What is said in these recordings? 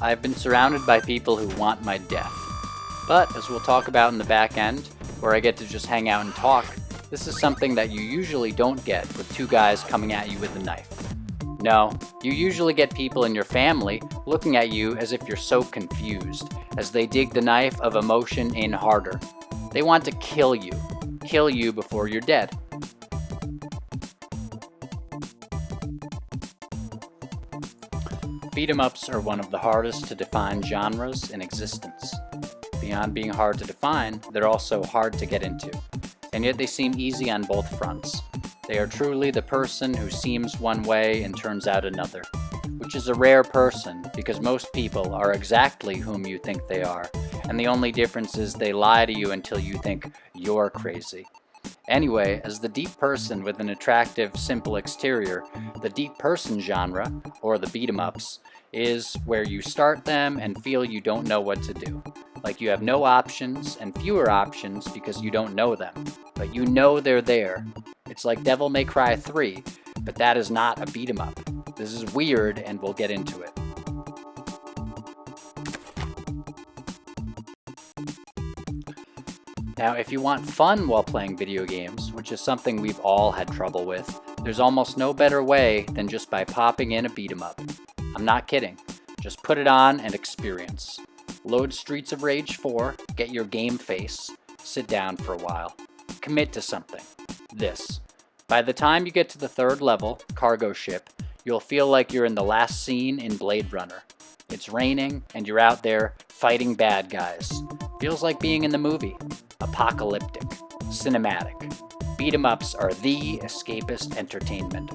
I've been surrounded by people who want my death. But, as we'll talk about in the back end, where I get to just hang out and talk, this is something that you usually don't get with two guys coming at you with a knife. No, you usually get people in your family looking at you as if you're so confused, as they dig the knife of emotion in harder. They want to kill you before you're dead. Beat-em-ups are one of the hardest to define genres in existence. Beyond being hard to define, they're also hard to get into, and yet they seem easy on both fronts. They are truly the person who seems one way and turns out another, which is a rare person because most people are exactly whom you think they are, and the only difference is they lie to you until you think you're crazy. Anyway, as the deep person with an attractive, simple exterior, the deep person genre, or the beat-em-ups, is where you start them and feel you don't know what to do. Like you have no options and fewer options because you don't know them, but you know they're there. It's like Devil May Cry 3, but that is not a beat-em-up. This is weird and we'll get into it. Now, if you want fun while playing video games, which is something we've all had trouble with, there's almost no better way than just by popping in a beat-em-up. I'm not kidding. Just put it on and experience. Load Streets of Rage 4, get your game face, sit down for a while. Commit to something. This. By the time you get to the third level, Cargo Ship, you'll feel like you're in the last scene in Blade Runner. It's raining and you're out there fighting bad guys. Feels like being in the movie. Apocalyptic. Cinematic. Beat-em-ups are the escapist entertainment.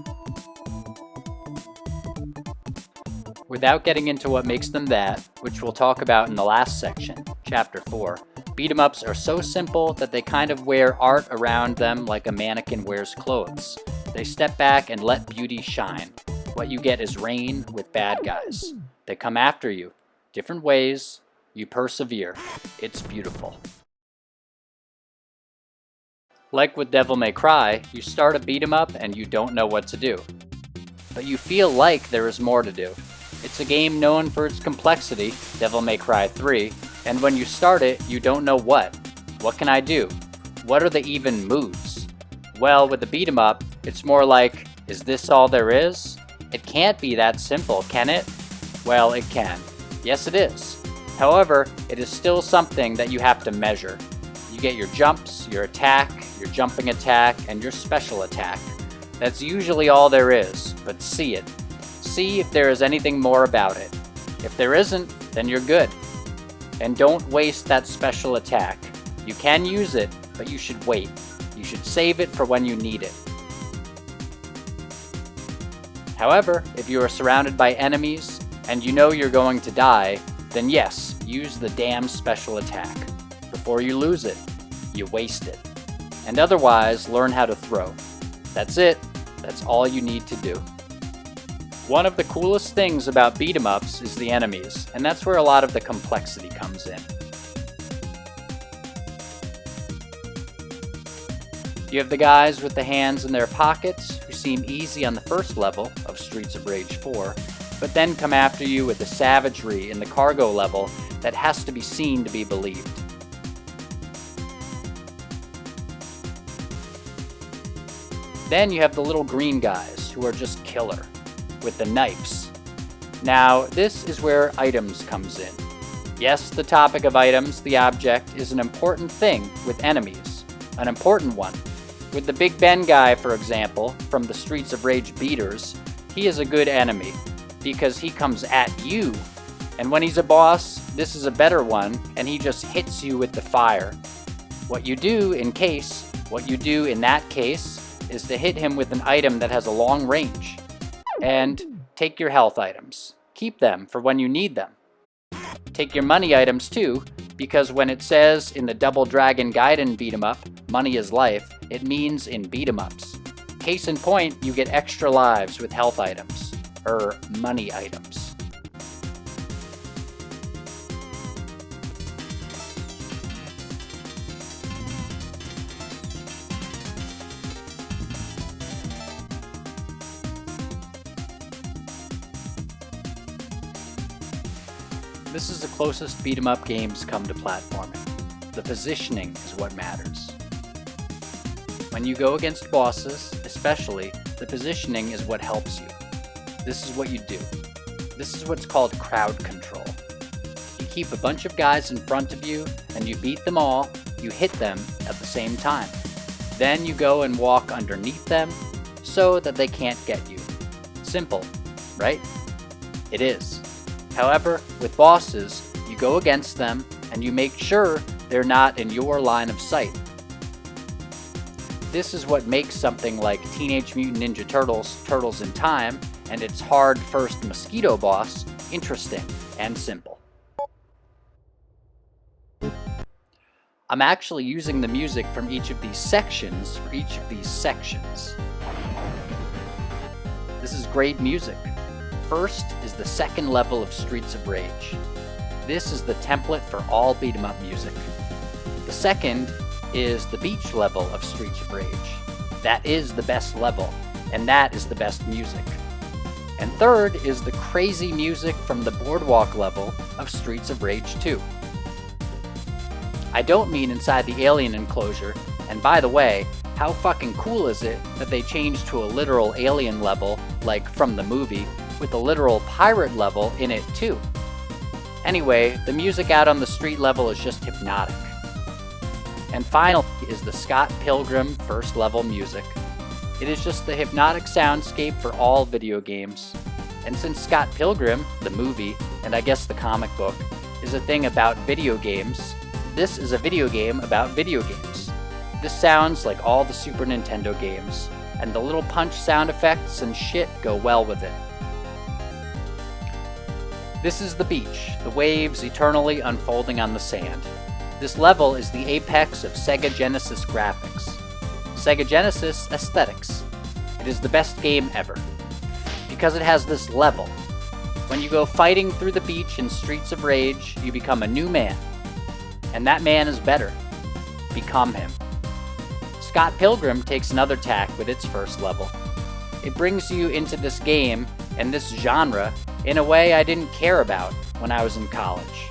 Without getting into what makes them that, which we'll talk about in the last section, Chapter 4, beat-em-ups are so simple that they kind of wear art around them like a mannequin wears clothes. They step back and let beauty shine. What you get is rain with bad guys. They come after you. Different ways. You persevere. It's beautiful. Like with Devil May Cry, you start a beat-em-up and you don't know what to do. But you feel like there is more to do. It's a game known for its complexity, Devil May Cry 3, and when you start it, you don't know what. What can I do? What are the even moves? Well, with the beat-em-up, it's more like, is this all there is? It can't be that simple, can it? Well, it can. Yes, it is. However, it is still something that you have to measure. You get your jumps, your attack, your jumping attack, and your special attack. That's usually all there is, but see it. See if there is anything more about it. If there isn't, then you're good. And don't waste that special attack. You can use it, but you should wait. You should save it for when you need it. However, if you are surrounded by enemies, and you know you're going to die, then yes, use the damn special attack. Before you lose it, you waste it. And otherwise, learn how to throw. That's it. That's all you need to do. One of the coolest things about beat-em-ups is the enemies, and that's where a lot of the complexity comes in. You have the guys with the hands in their pockets, who seem easy on the first level of Streets of Rage 4, but then come after you with the savagery in the cargo level that has to be seen to be believed. Then you have the little green guys, who are just killer, with the knives. Now, this is where items comes in. Yes, the topic of items, the object, is an important thing with enemies. An important one. With the Big Ben guy, for example, from the Streets of Rage beaters, he is a good enemy, because he comes at you. And when he's a boss, this is a better one, and he just hits you with the fire. What you do in that case, is to hit him with an item that has a long range. And take your health items. Keep them for when you need them. Take your money items too, because when it says in the Double Dragon Gaiden beat-em-up, money is life, it means in beat-em-ups. Case in point, you get extra lives with health items, money items. This is the closest beat 'em up games come to platforming. The positioning is what matters. When you go against bosses, especially, the positioning is what helps you. This is what you do. This is what's called crowd control. You keep a bunch of guys in front of you and you beat them all, you hit them at the same time. Then you go and walk underneath them so that they can't get you. Simple, right? It is. However, with bosses, you go against them and you make sure they're not in your line of sight. This is what makes something like Teenage Mutant Ninja Turtles, Turtles in Time, and its hard first mosquito boss interesting and simple. I'm actually using the music from each of these sections for each of these sections. This is great music. First is the second level of Streets of Rage. This is the template for all beat 'em up music. The second is the beach level of Streets of Rage. That is the best level, and that is the best music. And third is the crazy music from the boardwalk level of Streets of Rage 2. I don't mean inside the alien enclosure, and by the way, how fucking cool is it that they changed to a literal alien level, like from the movie, with a literal pirate level in it too. Anyway, the music out on the street level is just hypnotic. And finally is the Scott Pilgrim first level music. It is just the hypnotic soundscape for all video games. And since Scott Pilgrim, the movie, and I guess the comic book, is a thing about video games, this is a video game about video games. This sounds like all the Super Nintendo games, and the little punch sound effects and shit go well with it. This is the beach, the waves eternally unfolding on the sand. This level is the apex of Sega Genesis graphics. Sega Genesis aesthetics. It is the best game ever. Because it has this level. When you go fighting through the beach in Streets of Rage, you become a new man. And that man is better. Become him. Scott Pilgrim takes another tack with its first level. It brings you into this game and this genre in a way I didn't care about when I was in college.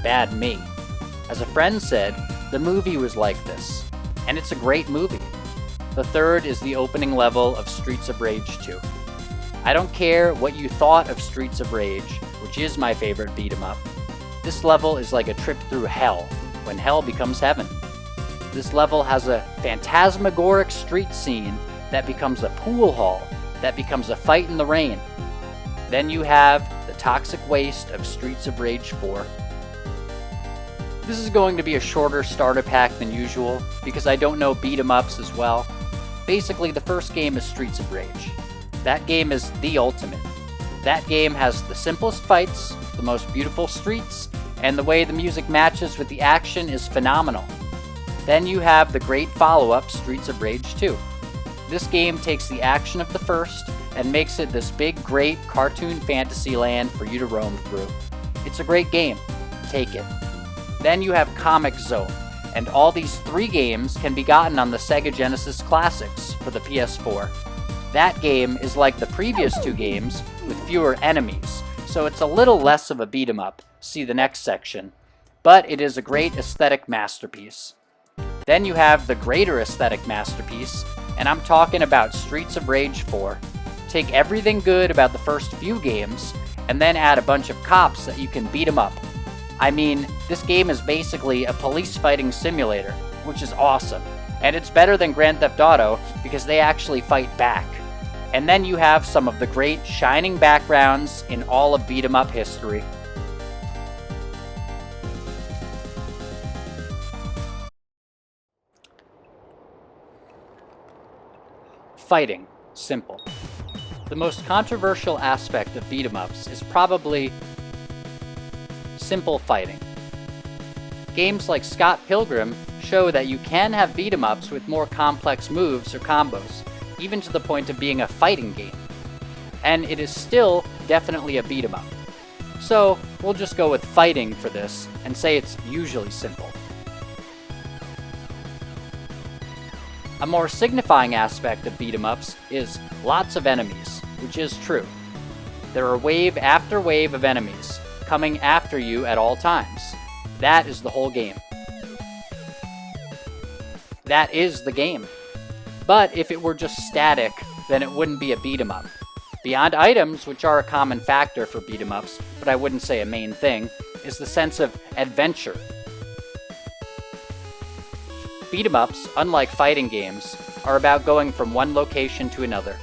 Bad me. As a friend said, the movie was like this, and it's a great movie. The third is the opening level of Streets of Rage 2. I don't care what you thought of Streets of Rage, which is my favorite beat 'em up. This level is like a trip through hell, when hell becomes heaven. This level has a phantasmagoric street scene that becomes a pool hall, that becomes a fight in the rain. Then you have the toxic waste of Streets of Rage 4. This is going to be a shorter starter pack than usual, because I don't know beat 'em ups as well. Basically, the first game is Streets of Rage. That game is the ultimate. That game has the simplest fights, the most beautiful streets, and the way the music matches with the action is phenomenal. Then you have the great follow-up, Streets of Rage 2. This game takes the action of the first and makes it this big, great cartoon fantasy land for you to roam through. It's a great game. Take it. Then you have Comic Zone, and all these 3 games can be gotten on the Sega Genesis Classics for the PS4. That game is like the previous 2 games with fewer enemies, so it's a little less of a beat 'em up, see the next section, but it is a great aesthetic masterpiece. Then you have the greater aesthetic masterpiece, and I'm talking about Streets of Rage 4. Take everything good about the first few games, and then add a bunch of cops that you can beat 'em up. I mean, this game is basically a police fighting simulator, which is awesome. And it's better than Grand Theft Auto because they actually fight back. And then you have some of the great shining backgrounds in all of beat 'em up history. Fighting. Simple. The most controversial aspect of beat 'em ups is probably simple fighting. Games like Scott Pilgrim show that you can have beat 'em ups with more complex moves or combos, even to the point of being a fighting game. And it is still definitely a beat 'em up. So we'll just go with fighting for this and say it's usually simple. A more signifying aspect of beat 'em ups is lots of enemies, which is true. There are wave after wave of enemies, coming after you at all times. That is the whole game. That is the game. But if it were just static, then it wouldn't be a beat 'em up. Beyond items, which are a common factor for beat 'em ups, but I wouldn't say a main thing, is the sense of adventure. Beat 'em ups, unlike fighting games, are about going from one location to another.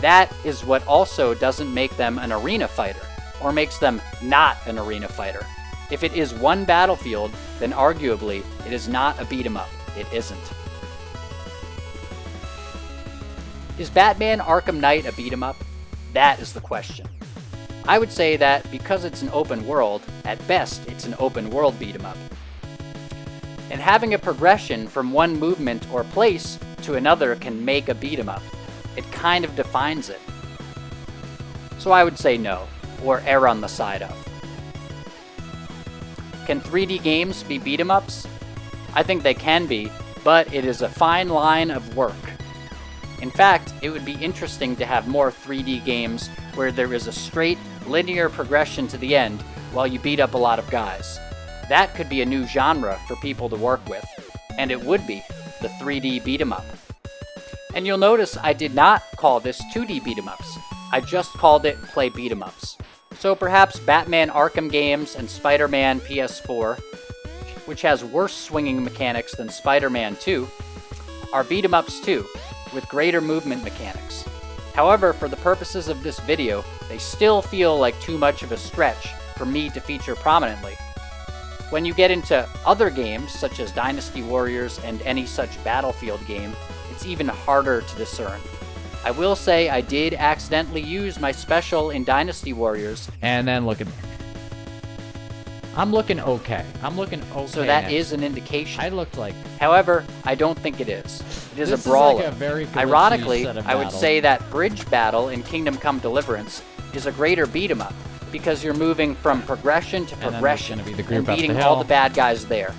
That is what also doesn't make them an arena fighter, or makes them not an arena fighter. If it is one battlefield, then arguably it is not a beat 'em up. It isn't. Is Batman Arkham Knight a beat 'em up? That is the question. I would say that because it's an open world, at best it's an open world beat 'em up. And having a progression from one movement or place to another can make a beat 'em up. It kind of defines it. So I would say no, or err on the side of. Can 3D games be beat 'em ups? I think they can be, but it is a fine line of work. In fact, it would be interesting to have more 3D games where there is a straight, linear progression to the end while you beat up a lot of guys. That could be a new genre for people to work with, and it would be the 3D beat 'em up. And you'll notice I did not call this 2D beat 'em ups. I just called it play beat 'em ups. So perhaps Batman Arkham games and Spider-Man PS4, which has worse swinging mechanics than Spider-Man 2, are beat 'em ups too, with greater movement mechanics. However, for the purposes of this video, they still feel like too much of a stretch for me to feature prominently. When you get into other games, such as Dynasty Warriors and any such Battlefield game, it's even harder to discern. I will say I did accidentally use my special in Dynasty Warriors. And then look at me. I'm looking okay. So that is an indication. I looked like... However, I don't think it is. It is This a brawler. Is like a very Ironically, set of I would battles. say that Bridge Battle in Kingdom Come Deliverance is a greater beat 'em up, because you're moving from progression to then there's progression gonna be the group and up the beating hill. all the bad guys there.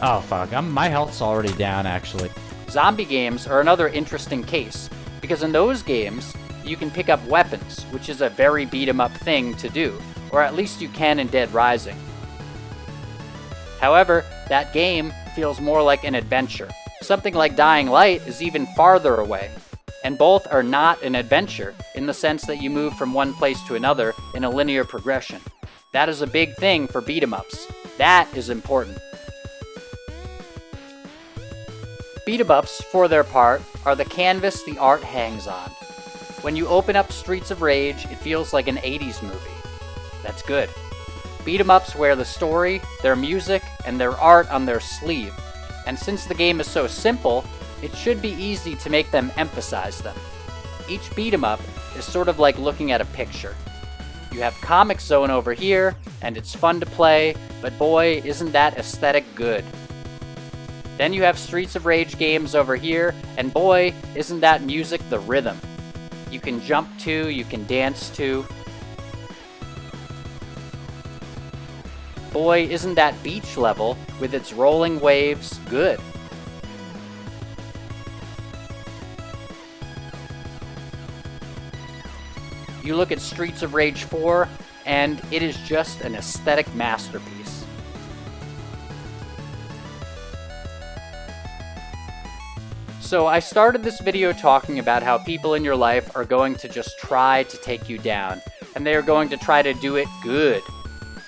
Oh, fuck. My health's already down, actually. Zombie games are another interesting case, because in those games, you can pick up weapons, which is a very beat 'em up thing to do, or at least you can in Dead Rising. However, that game feels more like an adventure. Something like Dying Light is even farther away, and both are not an adventure in the sense that you move from one place to another in a linear progression. That is a big thing for beat 'em ups. That is important. Beat 'em ups, for their part, are the canvas the art hangs on. When you open up Streets of Rage, it feels like an 80s movie. That's good. Beat 'em ups wear the story, their music, and their art on their sleeve, and since the game is so simple, it should be easy to make them emphasize them. Each beat 'em up is sort of like looking at a picture. You have Comic Zone over here, and it's fun to play, but boy, isn't that aesthetic good. Then you have Streets of Rage games over here, and boy, isn't that music the rhythm. You can jump to, you can dance to. Boy, isn't that beach level with its rolling waves good. You look at Streets of Rage 4, and it is just an aesthetic masterpiece. So I started this video talking about how people in your life are going to just try to take you down, and they are going to try to do it good.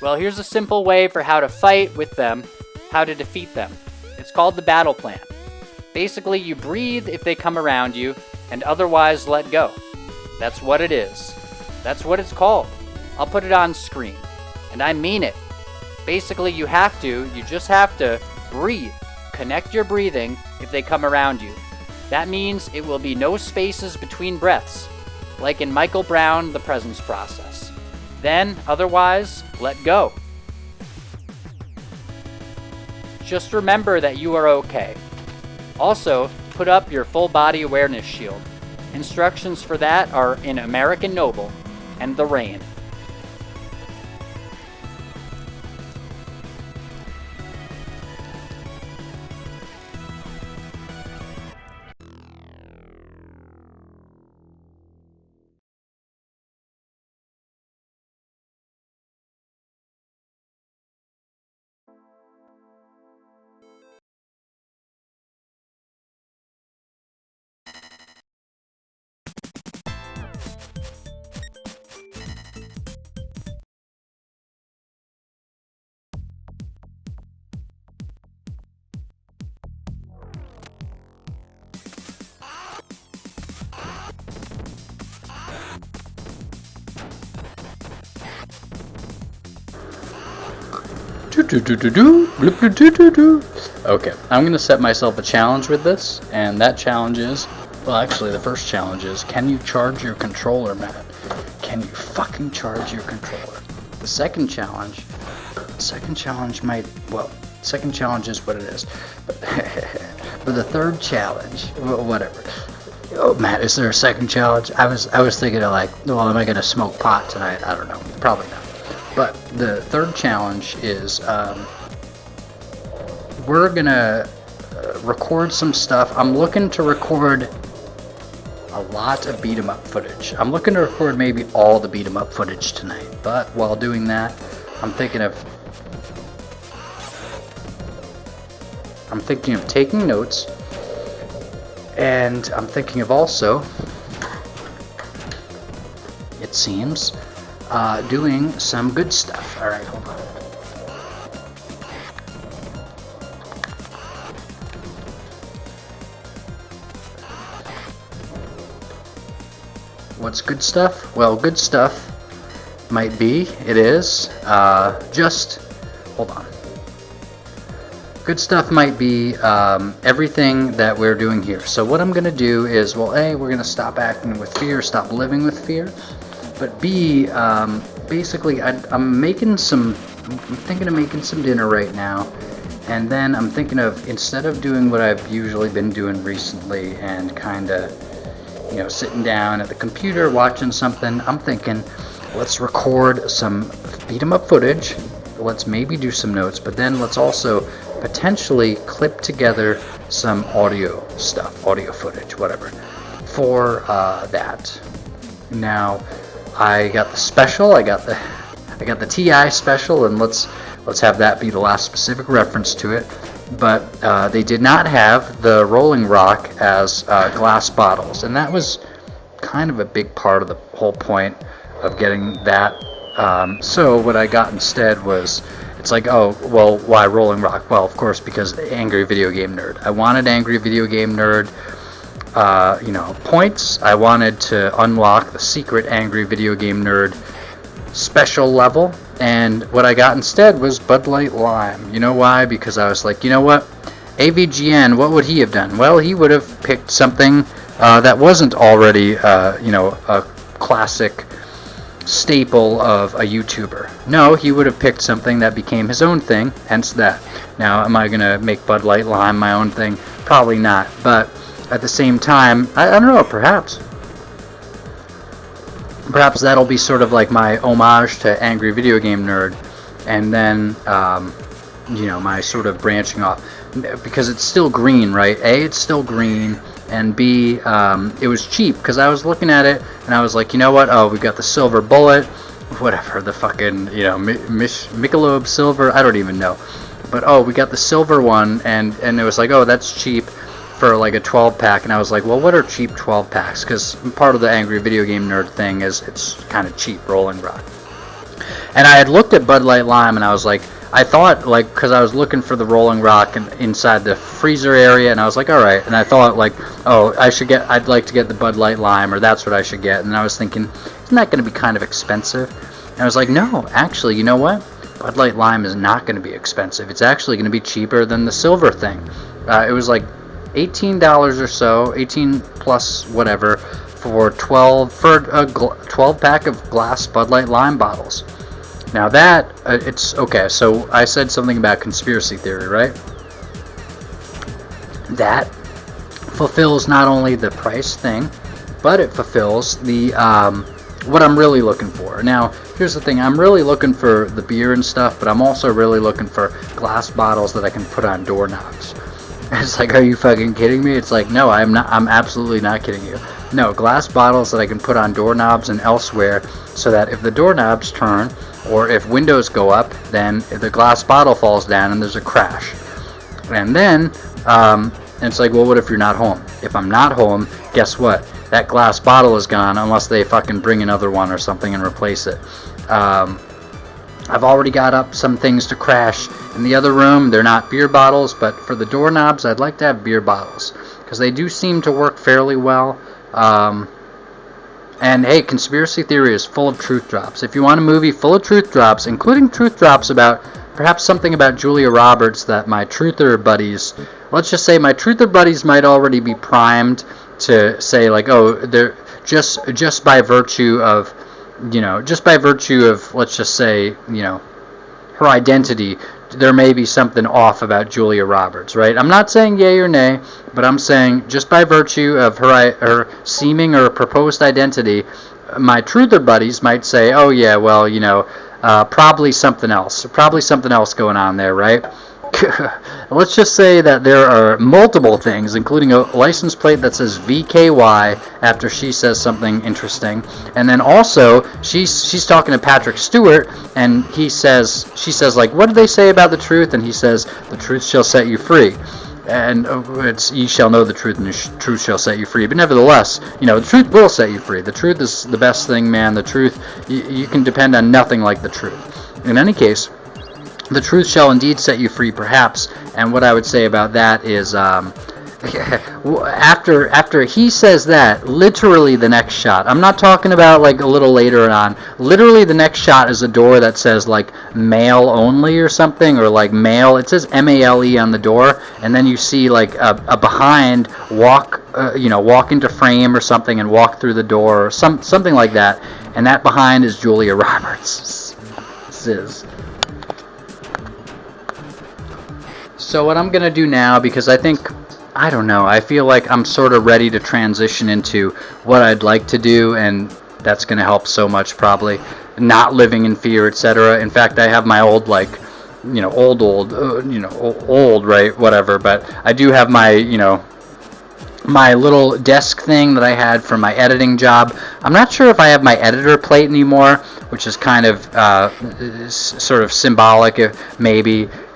Well, here's a simple way for how to fight with them, how to defeat them. It's called the battle plan. Basically, you breathe if they come around you, and otherwise let go. That's what it is. That's what it's called. I'll put it on screen. And I mean it. Basically, you just have to breathe. Connect your breathing if they come around you. That means it will be no spaces between breaths, like in Michael Brown, The Presence Process. Then, otherwise, let go. Just remember that you are okay. Also, put up your full body awareness shield. Instructions for that are in American Noble and The Rain. Okay, I'm gonna set myself a challenge with this, and that challenge is, well, actually, the first challenge is, can you charge your controller, Matt? Can you fucking charge your controller? The second challenge might, well, second challenge is what it is, but the third challenge, whatever. Oh, Matt, is there a second challenge? I was thinking of like, well, am I gonna smoke pot tonight? I don't know, probably not. But the third challenge is we're gonna record some stuff. I'm looking to record a lot of beat 'em up footage. I'm looking to record maybe all the beat 'em up footage tonight. But while doing that, I'm thinking of taking notes, and I'm thinking of also, it seems, doing some good stuff. Alright, hold on. What's good stuff? Well, good stuff might be, it is, just, hold on. Good stuff might be everything that we're doing here. So what I'm going to do is, well, A, we're going to stop acting with fear, stop living with fear. But B, basically, I'm thinking of making some dinner right now. And then I'm thinking of, instead of doing what I've usually been doing recently and kind of, sitting down at the computer watching something, I'm thinking, let's record some beat 'em up footage. Let's maybe do some notes, but then let's also potentially clip together some audio stuff, audio footage, whatever, for that. Now, I got the special, I got the TI special, and let's have that be the last specific reference to it. But they did not have the Rolling Rock as glass bottles, and that was kind of a big part of the whole point of getting that. So what I got instead was, it's like, oh, well, why Rolling Rock? Well, of course, because Angry Video Game Nerd. I wanted Angry Video Game Nerd, points. I wanted to unlock the secret Angry Video Game Nerd special level, and what I got instead was Bud Light Lime. You know why? Because I was like, you know what? AVGN, what would he have done? Well, he would have picked something that wasn't already, a classic staple of a YouTuber. No, he would have picked something that became his own thing, hence that. Now, am I going to make Bud Light Lime my own thing? Probably not, but at the same time, I don't know, perhaps that'll be sort of like my homage to Angry Video Game Nerd, and then, my sort of branching off, because it's still green, right? A, it's still green, and B, it was cheap, because I was looking at it, and I was like, you know what, oh, we've got the silver bullet, whatever, the fucking, Michelob silver, I don't even know, but, oh, we got the silver one, and it was like, oh, that's cheap for like a 12-pack, and I was like, well, what are cheap 12-packs, because part of the Angry Video Game Nerd thing is it's kind of cheap, Rolling Rock. And I had looked at Bud Light Lime, and I was like, I thought, like, because I was looking for the Rolling Rock inside the freezer area, and I was like, all right. And I thought, like, oh, I'd like to get the Bud Light Lime, or that's what I should get. And I was thinking, isn't that going to be kind of expensive? And I was like, no, actually, you know what? Bud Light Lime is not going to be expensive. It's actually going to be cheaper than the silver thing. It was like $18 or so, 18 plus whatever, for a 12-pack of glass Bud Light Lime bottles. Now that, it's, okay, so I said something about conspiracy theory, right? That fulfills not only the price thing, but it fulfills the, what I'm really looking for. Now, here's the thing, I'm really looking for the beer and stuff, but I'm also really looking for glass bottles that I can put on doorknobs. It's like, are you fucking kidding me? It's like, no, I'm absolutely not kidding you. No, glass bottles that I can put on doorknobs and elsewhere, so that if the doorknobs turn, or if windows go up, then the glass bottle falls down and there's a crash. And then, it's like, well, what if you're not home? If I'm not home, guess what? That glass bottle is gone, unless they fucking bring another one or something and replace it. I've already got up some things to crash in the other room. They're not beer bottles, but for the doorknobs, I'd like to have beer bottles, because they do seem to work fairly well. And hey, conspiracy theory is full of truth drops. If you want a movie full of truth drops, including truth drops about perhaps something about Julia Roberts that my truther buddies, let's just say my truther buddies might already be primed to say like, oh, they're just by virtue of, let's just say, her identity, there may be something off about Julia Roberts, right? I'm not saying yay or nay, but I'm saying just by virtue of her seeming or proposed identity, my truther buddies might say, oh yeah, well, probably something else going on there, right? Let's just say that there are multiple things, including a license plate that says VKY after she says something interesting, and then also she's talking to Patrick Stewart, and she says like, what did they say about the truth? And he says, the truth shall set you free. And it's, you shall know the truth, and the truth shall set you free. But nevertheless, the truth will set you free. The truth is the best thing, man. The truth, you can depend on nothing like the truth. In any case, the truth shall indeed set you free, perhaps. And what I would say about that is, after he says that, literally the next shot, I'm not talking about like a little later on, literally the next shot is a door that says like male only or something, or like male, it says MALE on the door, and then you see like a behind walk into frame or something and walk through the door or something like that, and that behind is Julia Roberts. This is. So what I'm going to do now, because I feel like I'm sort of ready to transition into what I'd like to do, and that's going to help so much probably. Not living in fear, etc. In fact, I have my old, right, whatever, but I do have my, my little desk thing that I had for my editing job. I'm not sure if I have my editor plate anymore, which is kind of sort of symbolic, if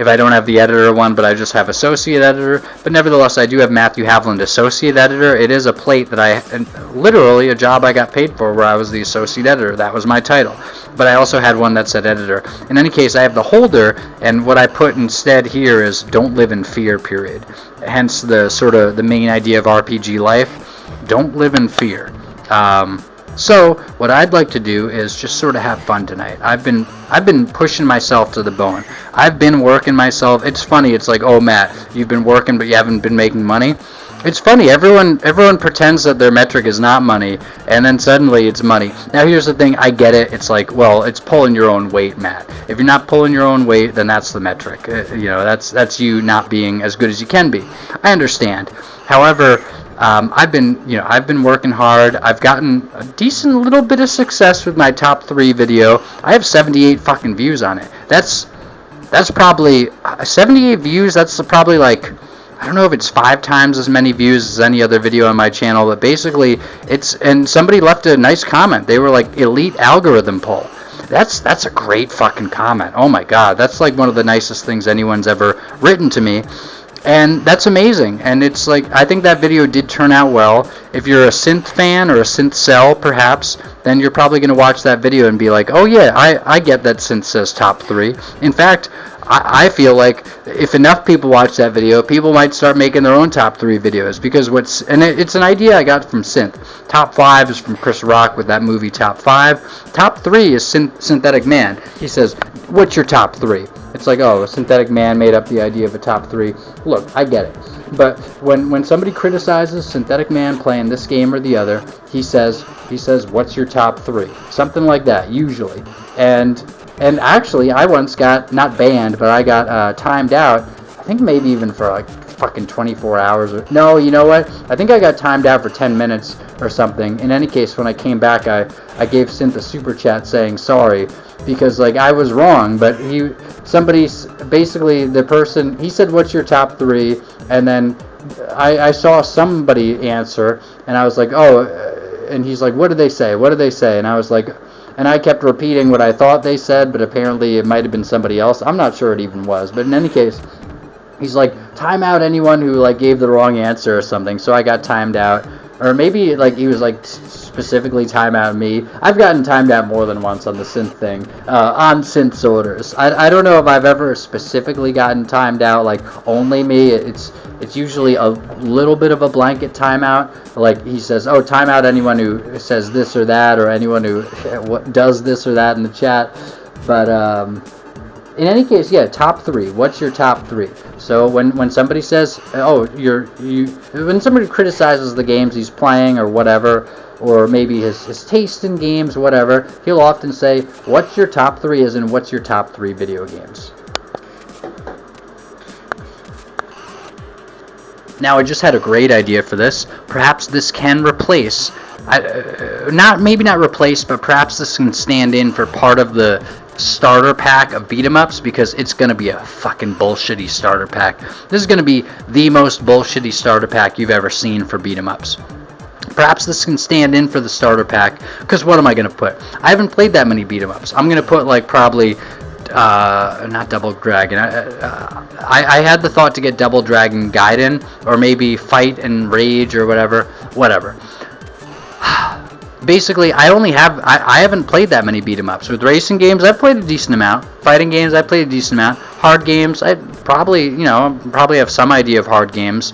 I don't have the editor one, but I just have associate editor. But nevertheless, I do have Matthew Havland associate editor. It is a plate that literally a job I got paid for where I was the associate editor. That was my title. But I also had one that said editor. In any case, I have the holder, and what I put instead here is don't live in fear, period. Hence the sort of the main idea of RPG life. Don't live in fear. So what I'd like to do is just sort of have fun tonight. I've been pushing myself to the bone. I've been working myself. It's funny. It's like, oh Matt, you've been working but you haven't been making money. It's funny. Everyone pretends that their metric is not money, and then suddenly it's money. Now here's the thing. I get it. It's like, well, it's pulling your own weight, Matt. If you're not pulling your own weight, then that's the metric. That's you not being as good as you can be. I understand. However, I've been working hard. I've gotten a decent little bit of success with my top 3 video. I have 78 fucking views on it. That's probably 78 views. That's probably like, I don't know if it's 5 times as many views as any other video on my channel, but basically and somebody left a nice comment. They were like, elite algorithm poll. That's a great fucking comment. Oh my god, that's like one of the nicest things anyone's ever written to me. And that's amazing, and it's like, I think that video did turn out well. If you're a synth fan or a synth cell, perhaps, then you're probably going to watch that video and be like, oh yeah, I get that synth says top 3. In fact, I feel like if enough people watch that video, people might start making their own top 3 videos, because it's an idea I got from synth. Top 5 is from Chris Rock with that movie Top 5. Top 3 is Synthetic Man. He says, what's your top 3? It's like, oh, a Synthetic Man made up the idea of a top 3. Look, I get it. But when somebody criticizes Synthetic Man playing this game or the other, he says, what's your top 3? Something like that, usually. And actually, I once got, not banned, but I got timed out, I think maybe even for like fucking 24 hours. No, you know what? I think I got timed out for 10 minutes or something. In any case, when I came back, I gave Synth a super chat saying sorry, because like I was wrong, but basically the person, he said, what's your top 3? And then I saw somebody answer, and I was like, oh, and he's like, what did they say? And I was like, and I kept repeating what I thought they said, but apparently it might have been somebody else. I'm not sure it even was, but in any case, he's like, time out anyone who like gave the wrong answer or something. So I got timed out, or maybe like he was like specifically time out me. I've gotten timed out more than once on the synth thing, on synth's orders. I don't know if I've ever specifically gotten timed out, like only me. It's usually a little bit of a blanket timeout. Like he says, oh, time out anyone who says this or that, or anyone who does this or that in the chat. But In any case, yeah, top 3. What's your top 3? So when somebody says, oh, when somebody criticizes the games he's playing or whatever, or maybe his taste in games, whatever, he'll often say, what's your top 3, as in what's your top 3 video games? Now, I just had a great idea for this. Perhaps this can replace, maybe not replace, but perhaps this can stand in for part of the starter pack of beat 'em ups, because it's going to be a fucking bullshitty starter pack. This is going to be the most bullshitty starter pack you've ever seen for beat 'em ups. Perhaps this can stand in for the starter pack, because what am I going to put? I haven't played that many beat 'em ups. I'm going to put like probably not Double Dragon. I had the thought to get Double Dragon Gaiden, or maybe Fight and Rage or whatever. Basically, I haven't played that many beat 'em ups. With racing games, I've played a decent amount. Fighting games, I've played a decent amount. Hard games, I probably have some idea of hard games.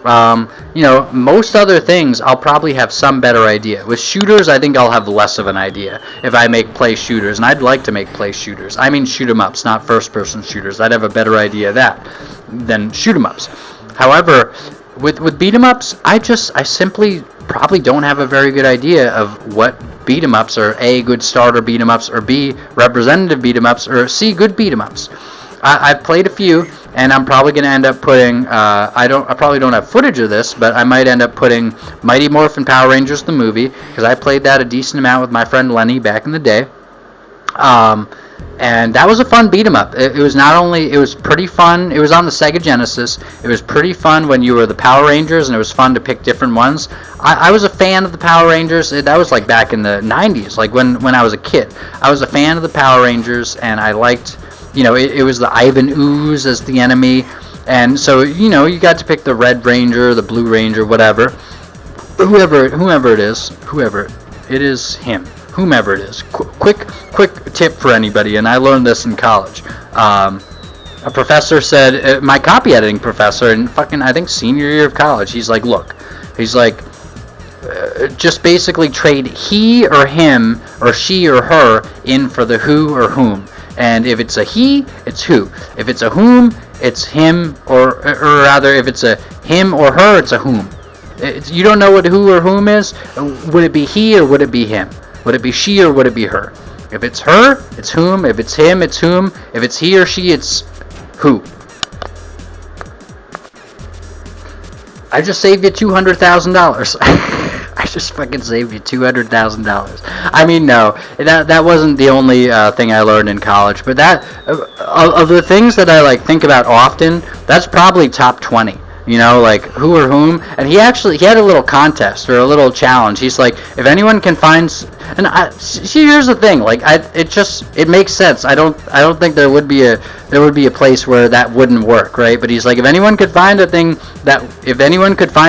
Most other things, I'll probably have some better idea. With shooters, I think I'll have less of an idea if I make play shooters, and I'd like to make play shooters. I mean shoot 'em ups, not first-person shooters. I'd have a better idea of that than shoot 'em ups. However, with beat 'em ups, I simply probably don't have a very good idea of what beat 'em ups are. A, good starter beat 'em ups, or B, representative beat 'em ups, or C, good beat 'em ups. I've played a few, and I'm probably going to end up putting, I probably don't have footage of this, but I might end up putting Mighty Morphin Power Rangers the movie, because I played that a decent amount with my friend Lenny back in the day. And that was a fun beat 'em up. It was pretty fun. It was on the Sega Genesis. It was pretty fun when you were the Power Rangers, and it was fun to pick different ones. I was a fan of the Power Rangers. That was like back in the 90s, like when I was a kid. I was a fan of the Power Rangers, and I liked, it was the Ivan Ooze as the enemy. And so, you got to pick the Red Ranger, the Blue Ranger, whatever. Whoever it is him. Whomever it is. Quick tip for anybody, and I learned this in college. A professor said, my copy editing professor in fucking, I think, senior year of college, he's like, look, just basically trade he or him or she or her in for the who or whom. And if it's a he, it's who. If it's a whom, it's him, or rather, if it's a him or her, it's a whom. You don't know what who or whom is? Would it be he or would it be him? Would it be she or would it be her? If it's her, it's whom. If it's him, it's whom. If it's he or she, it's who. I just saved you $200,000. I just fucking saved you $200,000. I mean, no, that wasn't the only thing I learned in college. But that of the things that I think about often, that's probably top 20. Like who or whom. And he had a little contest or a little challenge. He's like, if anyone can find, and see, here's the thing. It makes sense. I don't think there would be a place where that wouldn't work, right? But he's like, if anyone could find a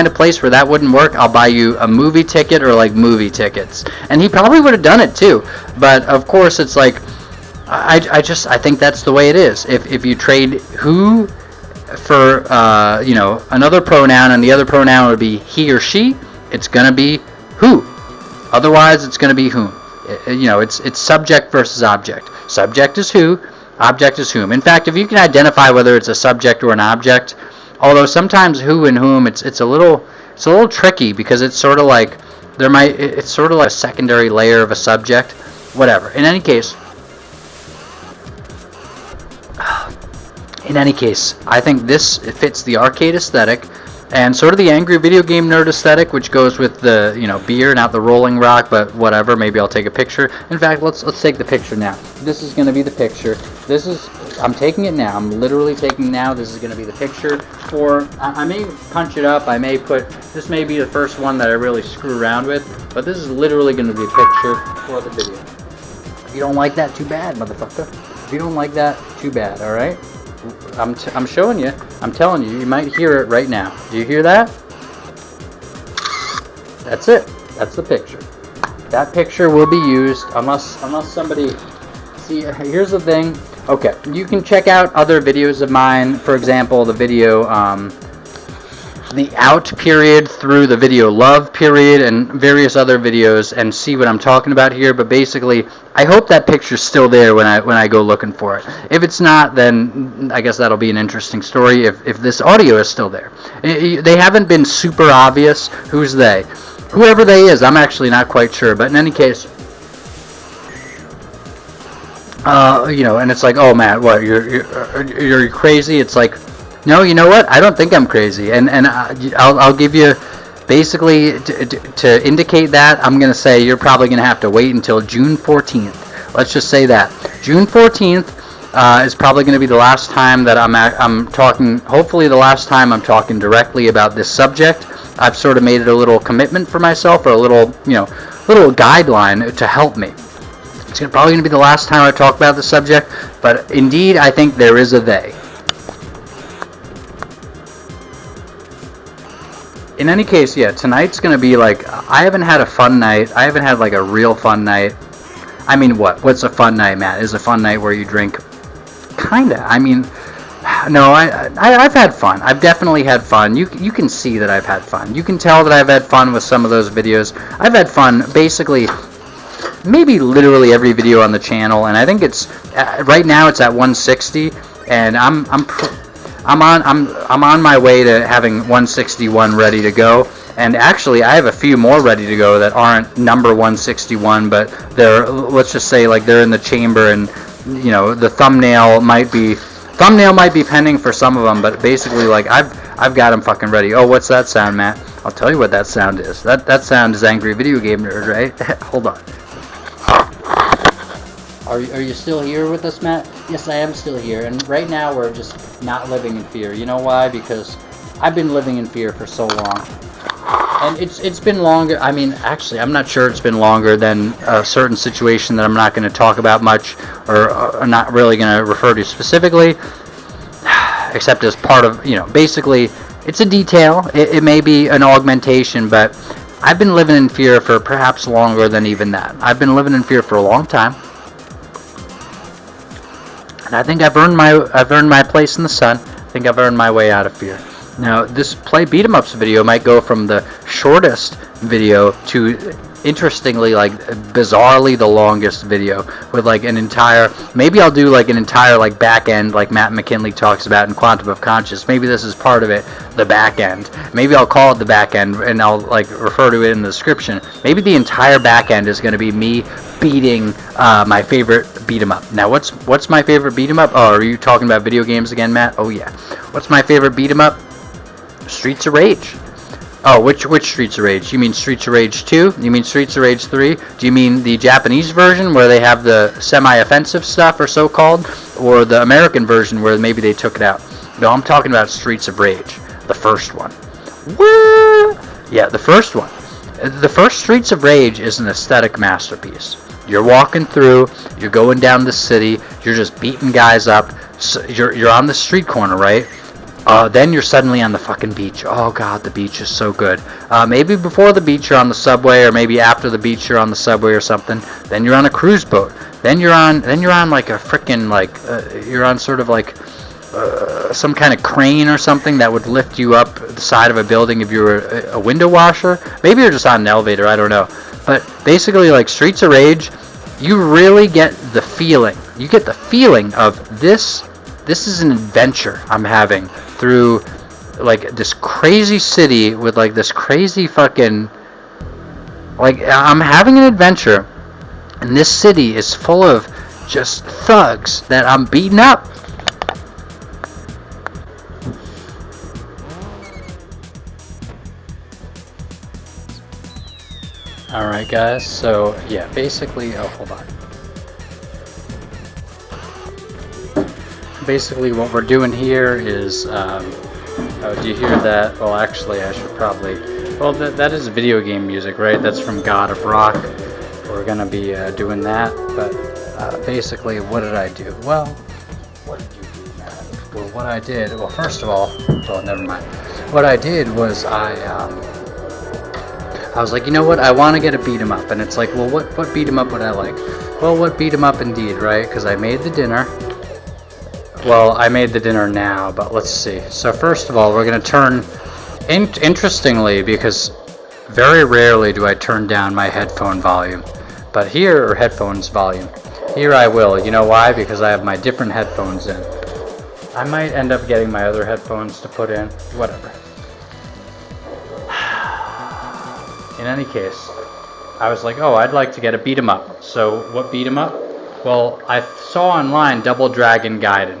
place where that wouldn't work, I'll buy you a movie ticket or movie tickets. And he probably would have done it too. But of course, it's like, I think that's the way it is. If you trade who for another pronoun, and the other pronoun would be he or she, it's gonna be who. Otherwise, it's gonna be whom. It's subject versus object. Subject is who, object is whom. In fact, if you can identify whether it's a subject or an object, although sometimes who and whom, it's a little tricky, because it's sort of like it's sort of like a secondary layer of a subject. Whatever. In any case, I think this fits the arcade aesthetic and sort of the angry video game nerd aesthetic, which goes with the beer, not the Rolling Rock, but whatever. Maybe I'll take a picture. In fact, let's take the picture now. This is going to be the picture. I'm taking it now. I'm literally taking it now. This is going to be the picture for. I may punch it up. I may put. This may be the first one that I really screw around with, but this is literally going to be a picture for the video. If you don't like that, too bad, motherfucker. If you don't like that, too bad. All right. I'm showing you. I'm telling you. You might hear it right now. Do you hear that? That's it. That's the picture. That picture will be used unless somebody. See, here's the thing. Okay, you can check out other videos of mine. For example, the video. the out period through the video love period and various other videos and see what I'm talking about here. But basically, I hope that picture's still there when I go looking for it. If it's not, then I guess that'll be an interesting story if this audio is still there. They haven't been super obvious. Who's they? Whoever they is, I'm actually not quite sure. But in any case, you know, and it's like, oh, Matt, what, you're crazy? It's like, no, you know what? I don't think I'm crazy, and I'll give you, basically, to indicate that, I'm going to say you're probably going to have to wait until June 14th. Let's just say that. June 14th is probably going to be the last time that I'm talking, hopefully the last time I'm talking directly about this subject. I've sort of made it a little commitment for myself, or a little, you know, little guideline to help me. It's probably going to be the last time I talk about the subject, but indeed, I think there is a they. In any case, yeah, tonight's going to be like, I haven't had a fun night. I haven't had like a real fun night. I mean, what's a fun night, Matt? Is a fun night where you drink? Kinda. I mean, no, I've had fun. I've definitely had fun. You can see that I've had fun. You can tell that I've had fun with some of those videos. I've had fun basically, maybe literally every video on the channel, and I think it's right now it's at 160, and I'm on my way to having 161 ready to go. And actually, I have a few more ready to go that aren't number 161, but they're, let's just say, like, they're in the chamber, and you know, the thumbnail might be pending for some of them, but basically, like, I've got them fucking ready. Oh, what's that sound, Matt? I'll tell you what that sound is. That sound is Angry Video Game Nerd, right? Hold on. Are you still here with us, Matt? Yes, I am still here, and right now we're just not living in fear. You know why? Because I've been living in fear for so long. And it's been longer. I mean, actually, I'm not sure it's been longer than a certain situation that I'm not going to talk about much, or not really going to refer to specifically, except as part of, you know, basically, it's a detail. It may be an augmentation, but I've been living in fear for perhaps longer than even that. I've been living in fear for a long time. And I think I've earned my place in the sun. I think I've earned my way out of fear. Now, this play beat 'em ups video might go from the shortest video to, interestingly, like, bizarrely the longest video, with like an entire, maybe I'll do like an entire like back end, like Matt McKinley talks about in Quantum of Conscious. Maybe this is part of it, the back end. Maybe I'll call it the back end, and I'll like refer to it in the description. Maybe the entire back end is going to be me beating my favorite beat 'em up. Now, what's my favorite beat 'em up? Oh, are you talking about video games again, Matt? Oh yeah. What's my favorite beat 'em up? Streets of Rage. Oh, which Streets of Rage? You mean Streets of Rage 2? You mean Streets of Rage 3? Do you mean the Japanese version where they have the semi-offensive stuff, or so-called? Or the American version where maybe they took it out? No, I'm talking about Streets of Rage. The first one. What? Yeah, the first one. The first Streets of Rage is an aesthetic masterpiece. You're walking through, you're going down the city, you're just beating guys up. So you're on the street corner, right? Then you're suddenly on the fucking beach. Oh god, the beach is so good. Maybe before the beach you're on the subway, or maybe after the beach you're on the subway or something. Then you're on a cruise boat. Then you're on like a frickin' like you're on sort of like some kind of crane or something that would lift you up the side of a building if you were a window washer. Maybe you're just on an elevator, I don't know. But basically, like, Streets of Rage, you really get the feeling. You get the feeling of this is an adventure I'm having through, like, this crazy city with, like, this crazy fucking, like, I'm having an adventure, and this city is full of just thugs that I'm beating up. Alright guys, so yeah, basically, oh, hold on. Basically what we're doing here is, oh, do you hear that? Well, actually, I should probably, well, that is video game music, right? That's from God of Rock. We're gonna be doing that, but basically, what did I do? Well, what did you do, Matt? Well, what I did, well, first of all, well, never mind. What I did was I was like, you know what, I want to get a beat 'em up, and it's like, well, what beat 'em up would I like? Well, what beat 'em up indeed, right? Because I made the dinner. Well, I made the dinner now, but let's see. So first of all, we're gonna turn Interestingly, because very rarely do I turn down my headphone volume, but here, or headphones volume, here I will. You know why? Because I have my different headphones in. I might end up getting my other headphones to put in, whatever. In any case, I was like, oh, I'd like to get a beat 'em up. So what beat 'em up? Well, I saw online Double Dragon Gaiden.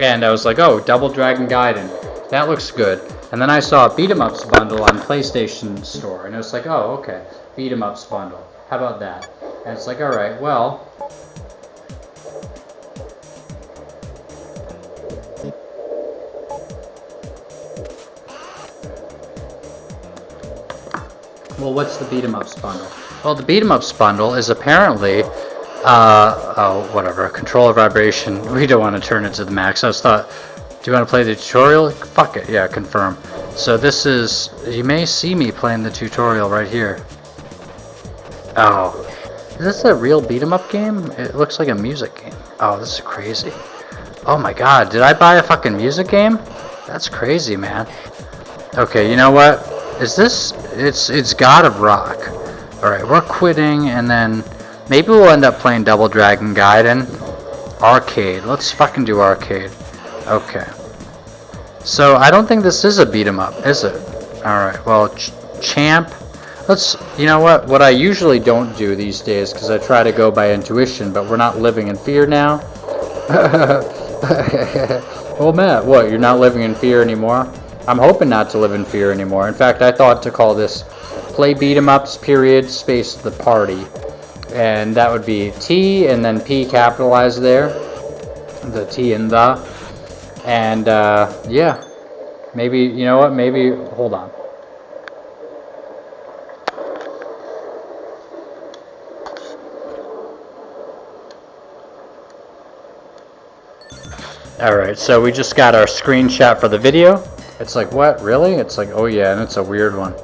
And I was like, oh, Double Dragon Gaiden. That looks good. And then I saw a beat 'em ups bundle on PlayStation Store. And it was like, oh, okay, beat 'em ups bundle. How about that? And it's like, alright, well, what's the beat 'em ups bundle? Well, the beat 'em ups bundle is apparently, whatever, controller vibration. We don't want to turn it to the max. I was thought, do you want to play the tutorial? Fuck it, yeah, confirm. So this is, you may see me playing the tutorial right here. Oh, is this a real beat 'em up game? It looks like a music game. Oh, this is crazy. Oh my god, did I buy a fucking music game? That's crazy, man. Okay, you know what? Is this, it's God of Rock. Alright, we're quitting, and then maybe we'll end up playing Double Dragon Gaiden. Arcade, let's fucking do arcade. Okay. So, I don't think this is a beat 'em up, is it? Alright, well, champ. Let's, you know what I usually don't do these days, because I try to go by intuition, but we're not living in fear now. Well, Matt, what, you're not living in fear anymore? I'm hoping not to live in fear anymore. In fact, I thought to call this play beat 'em ups period space the party, and that would be T and then P capitalized there, the T and the, and yeah, maybe, you know what, maybe, hold on. Alright, so we just got our screenshot for the video. It's like, what, really? It's like, oh yeah, and it's a weird one.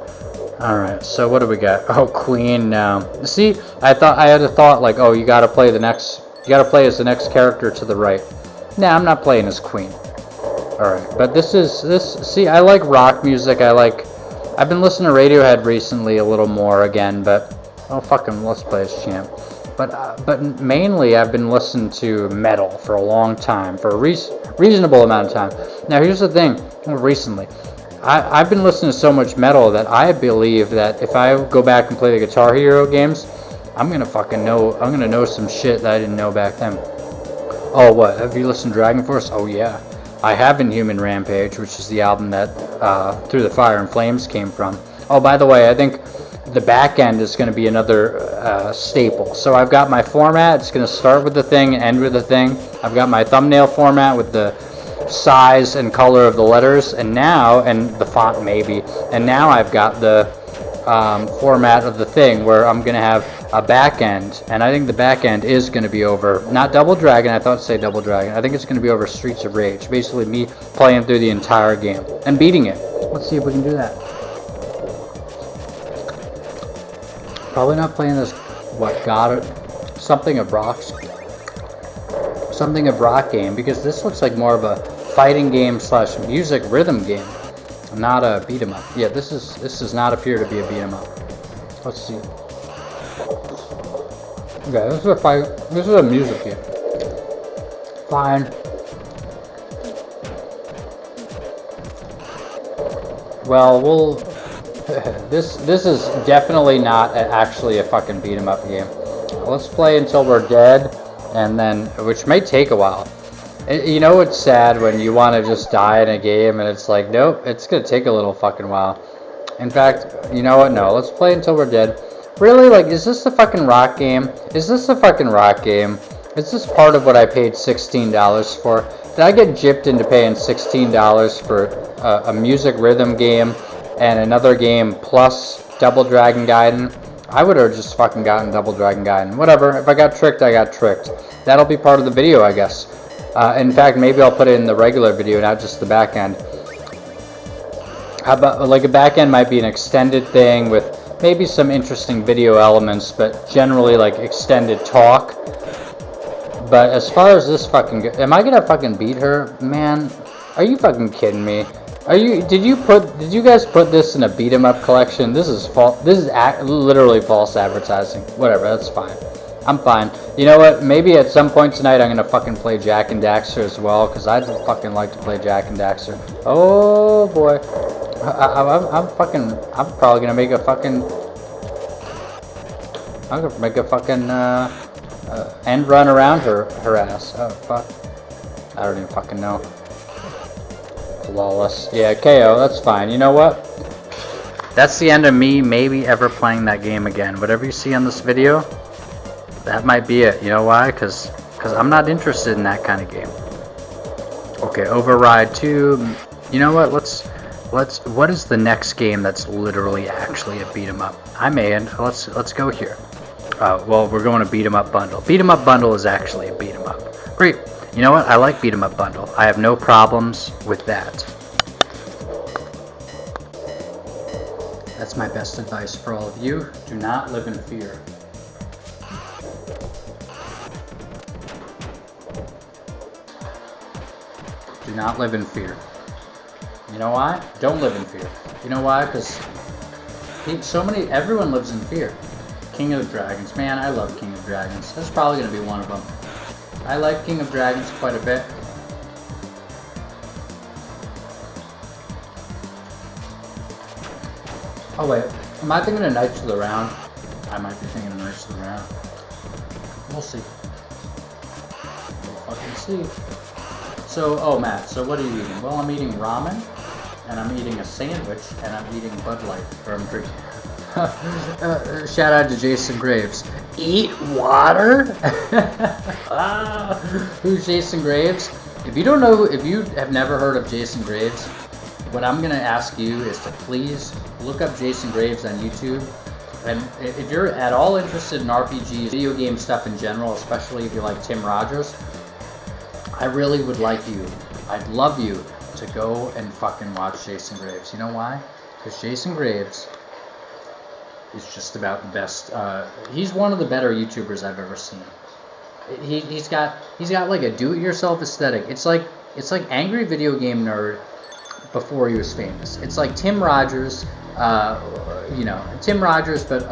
Alright, so what do we got? Oh, Queen now. See, I had a thought like, oh, you gotta play as the next character to the right. Nah, I'm not playing as Queen. Alright, but see, I like rock music. I've been listening to Radiohead recently a little more again, but, oh, fucking, let's play as champ. But mainly I've been listening to metal for a long time, for a reasonable amount of time. Now here's the thing, recently, I've been listening to so much metal that I believe that if I go back and play the Guitar Hero games, I'm gonna know some shit that I didn't know back then. Oh, what, have you listened to Dragon Force? Oh yeah, I have Inhuman Rampage, which is the album that Through the Fire and Flames came from. Oh, by the way, I think the back end is going to be another staple. So I've got my format. It's going to start with the thing, end with the thing. I've got my thumbnail format with the size and color of the letters, and the font maybe. And now I've got the format of the thing where I'm going to have a back end. And I think the back end is going to be over, not Double Dragon. I thought to say Double Dragon. I think it's going to be over Streets of Rage. Basically me playing through the entire game and beating it. Let's see if we can do that. Probably not playing this, something of rock game, because this looks like more of a fighting game / music rhythm game, not a beat 'em up. Yeah, this does not appear to be a beat 'em up. Let's see. Okay, this is a fight. This is a music game. Fine. Well, this is definitely not actually a fucking beat 'em up game. Let's play until we're dead, and then, which may take a while. You know, it's sad when you want to just die in a game and it's like, nope, it's gonna take a little fucking while. In fact, you know what, no, let's play until we're dead. Really, like, is this a fucking rock game? Is this a fucking rock game? Is this part of what I paid $16 for? Did I get gypped into paying $16 for a music rhythm game and another game plus Double Dragon Gaiden? I would have just fucking gotten Double Dragon Gaiden. Whatever, if I got tricked, I got tricked. That'll be part of the video, I guess. In fact, maybe I'll put it in the regular video, not just the back end. How about, like, a back end might be an extended thing with maybe some interesting video elements, but generally like extended talk. but as far as this fucking, am I gonna fucking beat her, man? Are you fucking kidding me? Did you guys put this in a beat 'em up collection? This is false. This is literally false advertising. Whatever, that's fine. I'm fine. You know what? Maybe at some point tonight I'm gonna fucking play Jak and Daxter as well, because I'd fucking like to play Jak and Daxter. Oh boy, I'm probably gonna make a fucking. I'm gonna make a fucking end run around her ass. Oh fuck! I don't even fucking know. Flawless. Yeah, KO. That's fine. You know what? That's the end of me maybe ever playing that game again. Whatever you see on this video, that might be it. You know why? Because I'm not interested in that kind of game. Okay, Override 2. You know what? What is the next game that's literally actually a beat 'em up? I'm in. Let's go here. Well, we're going to beat 'em up bundle. Beat 'em up bundle is actually a beat 'em up. Great. You know what? I like beat 'em up bundle. I have no problems with that. That's my best advice for all of you. Do not live in fear. Do not live in fear. You know why? Don't live in fear. You know why? Because everyone lives in fear. King of Dragons. Man, I love King of Dragons. That's probably going to be one of them. I like King of Dragons quite a bit. Oh wait, am I thinking of Knights of the Round? I might be thinking of Knights of the Round. We'll see. We'll fucking see. So, oh Matt, so what are you eating? Well, I'm eating ramen, and I'm eating a sandwich, and I'm eating Bud Light, or I'm drinking. Shout out to Jason Graves. Eat water? Who's Jason Graves? If you don't know, if you have never heard of Jason Graves, what I'm going to ask you is to please look up Jason Graves on YouTube. And if you're at all interested in RPGs, video game stuff in general, especially if you like Tim Rogers, I really would like you, I'd love you to go and fucking watch Jason Graves. You know why? Because Jason Graves is just about the best. He's one of the better YouTubers I've ever seen. He's got like a do-it-yourself aesthetic. It's like angry video game nerd before he was famous. It's like Tim Rogers, Tim Rogers, but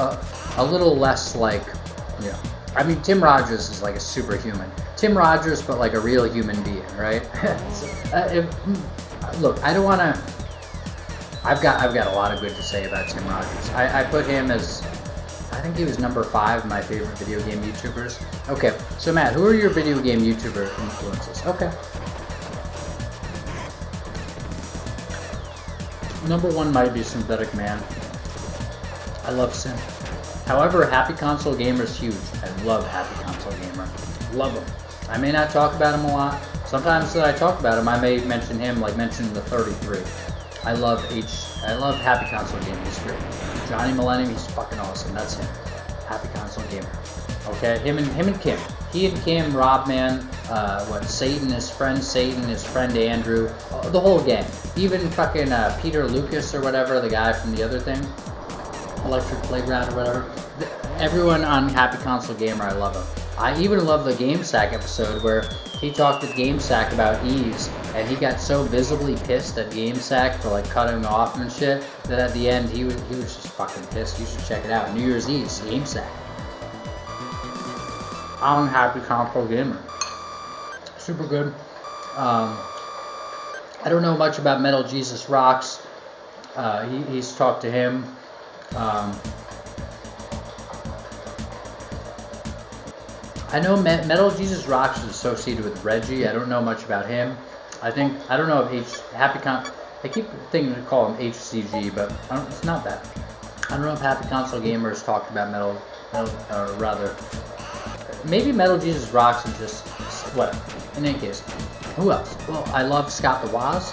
a little less like, I mean, Tim Rogers is like a superhuman. Tim Rogers, but like a real human being, right? Look, I don't want to. I've got a lot of good to say about Tim Rogers. I put him as, I think he was number 5 of my favorite video game YouTubers. Okay, so Matt, who are your video game YouTuber influences? Okay. Number 1 might be Synthetic Man. I love Sim. However, Happy Console Gamer is huge. I love Happy Console Gamer. Love him. I may not talk about him a lot. Sometimes that I talk about him, I may mention him, like mention the 33. I love Happy Console Gamer. He's great. Johnny Millennium, he's fucking awesome. That's him. Happy Console Gamer. Okay, him and Kim. He and Kim, Rob Man, Satan, his friend Andrew, the whole gang. Even fucking Peter Lucas or whatever, the guy from the other thing, Electric Playground or whatever. Everyone on Happy Console Gamer, I love him. I even love the GameSack episode where he talked to GameSack about Ease, and he got so visibly pissed at GameSack for like cutting him off and shit that at the end he was just fucking pissed. You should check it out. New Year's Eve, GameSack. I'm Happy Console Gamer. Super good. I don't know much about Metal Jesus Rocks. He's talked to him. I know Metal Jesus Rocks is associated with Reggie. I don't know much about him. I don't know if I keep thinking to call him HCG, but it's not that. I don't know if Happy Console Gamer has talked about or rather, maybe Metal Jesus Rocks is just, whatever. In any case, who else? Well, I love Scott the Woz.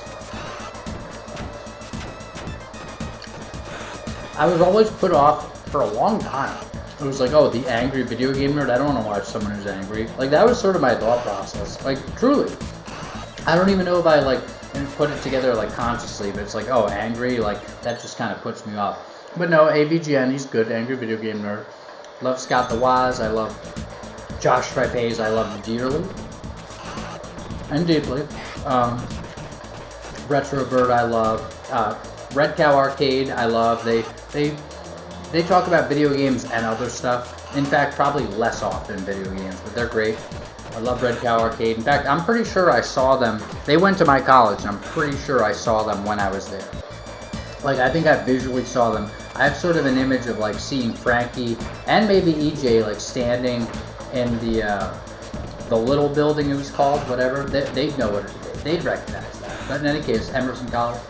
I was always put off for a long time. It was like, oh, the angry video game nerd. I don't want to watch someone who's angry. Like, that was sort of my thought process. Like, truly. I don't even know if I, like, put it together, like, consciously. But it's like, oh, angry. Like, that just kind of puts me off. But no, AVGN, he's good. Angry video game nerd. Love Scott the Woz. I love Josh Tripes, I love dearly and deeply. Retro Bird, I love. Red Cow Arcade, I love. They talk about video games and other stuff. In fact, probably less often video games, but they're great. I love Red Cow Arcade. In fact, I'm pretty sure I saw them. They went to my college, and I'm pretty sure I saw them when I was there. Like, I think I visually saw them. I have sort of an image of, like, seeing Frankie and maybe EJ, like, standing in the little building it was called, whatever. They'd know what it is. They'd recognize that. But in any case, Emerson College.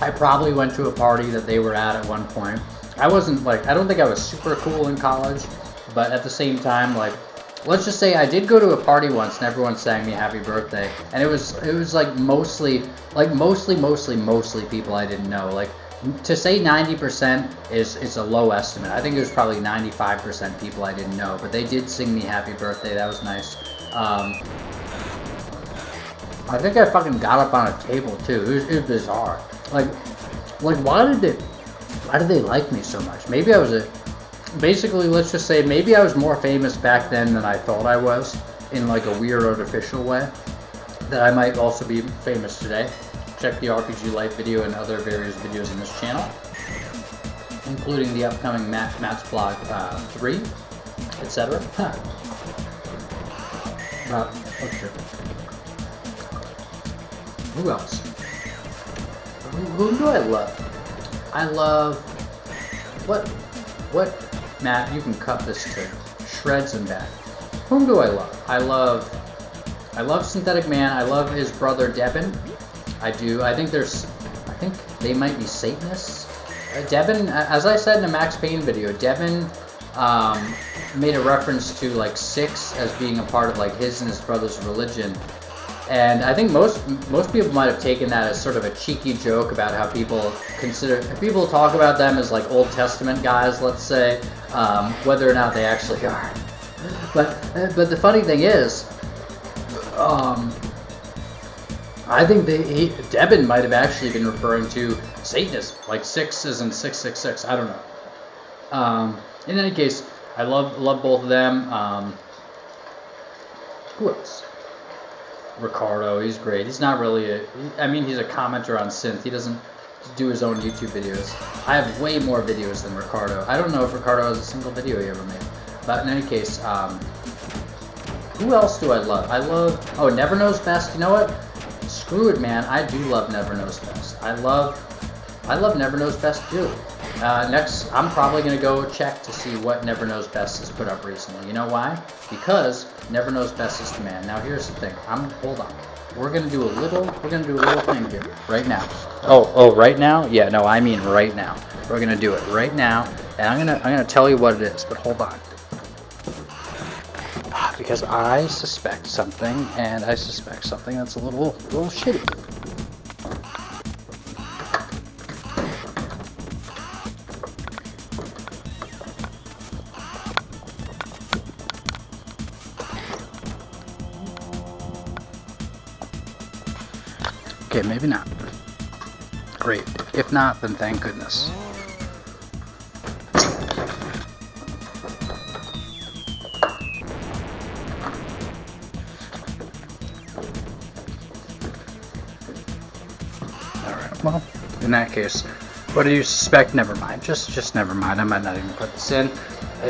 I probably went to a party that they were at one point. I wasn't, like, I don't think I was super cool in college, but at the same time, like, let's just say I did go to a party once and everyone sang me happy birthday, and it was like mostly people I didn't know. Like, to say 90% is a low estimate. I think it was probably 95% people I didn't know, but they did sing me happy birthday. That was nice. I think I fucking got up on a table too. It was bizarre. Like why did they like me so much? Maybe I was basically, let's just say, maybe I was more famous back then than I thought I was, in like a weird artificial way, that I might also be famous today. Check the RPG Life video and other various videos in this channel, including the upcoming Matt's Blog 3, etc. Okay. Who else? Who do I love? I love... What? Matt, you can cut this to shreds and back. Whom do I love? I love Synthetic Man. I love his brother Devin. I do. I think they might be Satanists. Devin, as I said in a Max Payne video, Devin made a reference to like 6 as being a part of like his and his brother's religion. And I think most people might have taken that as sort of a cheeky joke about how people talk about them as like Old Testament guys, let's say, whether or not they actually are. But the funny thing is, I think Devin might have actually been referring to Satanism, like 6 as in 666. I don't know. In any case, I love both of them. Who else? Ricardo, he's great. He's not really he's a commenter on synth. He doesn't do his own YouTube videos. I have way more videos than Ricardo. I don't know if Ricardo has a single video he ever made. But in any case, who else do I love? Never Knows Best. You know what? Screw it, man. I do love Never Knows Best. I love Never Knows Best too. Next, I'm probably going to go check to see what Never Knows Best has put up recently. You know why? Because Never Knows Best is the man. Now here's the thing. Hold on. We're going to do a little thing here right now. Oh, right now? Yeah, no, I mean right now. We're going to do it right now, and I'm going to tell you what it is, but hold on. Because I suspect something, and I suspect something that's a little shitty. Okay, maybe not. Great. If not, then thank goodness. Alright, well, in that case, what do you suspect? Never mind. Just never mind. I might not even put this in.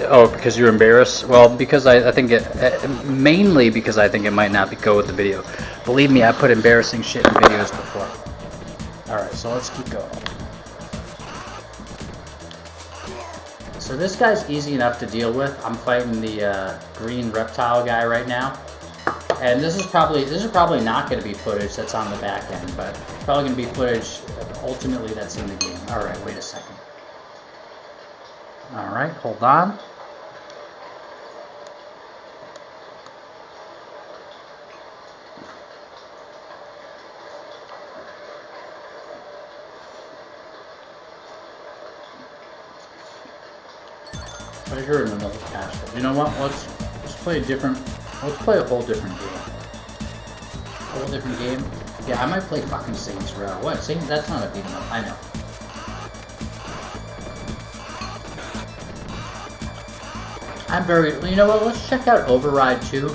Oh, because you're embarrassed? Well, because I think mainly because I think it might not go with the video. Believe me, I put embarrassing shit in videos before. Alright, so let's keep going. So this guy's easy enough to deal with. I'm fighting the green reptile guy right now. And this is probably not going to be footage that's on the back end, but it's probably going to be footage ultimately that's in the game. Alright, wait a second. Alright, hold on. Right here in the middle castle. You know what? Let's play a whole different game. Yeah, I might play fucking Saints Row. What? Saints? That's not a beat 'em up. I know. I'm very, you know what, let's check out Override 2,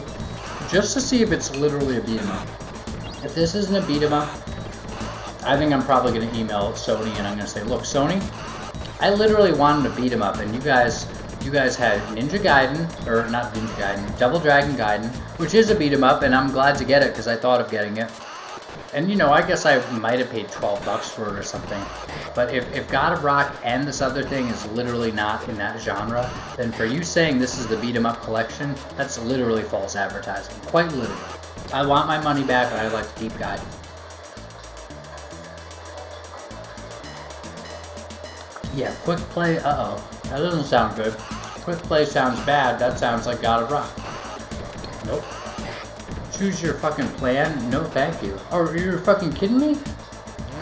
just to see if it's literally a beat 'em up. If this isn't a beat 'em up, I think I'm probably going to email Sony and I'm going to say, look, Sony, I literally wanted to beat 'em up, and you guys had Ninja Gaiden, or not Ninja Gaiden, Double Dragon Gaiden, which is a beat 'em up, and I'm glad to get it because I thought of getting it. And you know, I guess I might have paid $12 for it or something. But if God of Rock and this other thing is literally not in that genre, then for you saying this is the beat 'em up collection, that's literally false advertising. Quite literally. I want my money back, and I'd like to keep Gaiden. Yeah, quick play, uh-oh. That doesn't sound good. Quick play sounds bad. That sounds like God of Rock. Nope. Choose your fucking plan? No, thank you. Oh, are you fucking kidding me?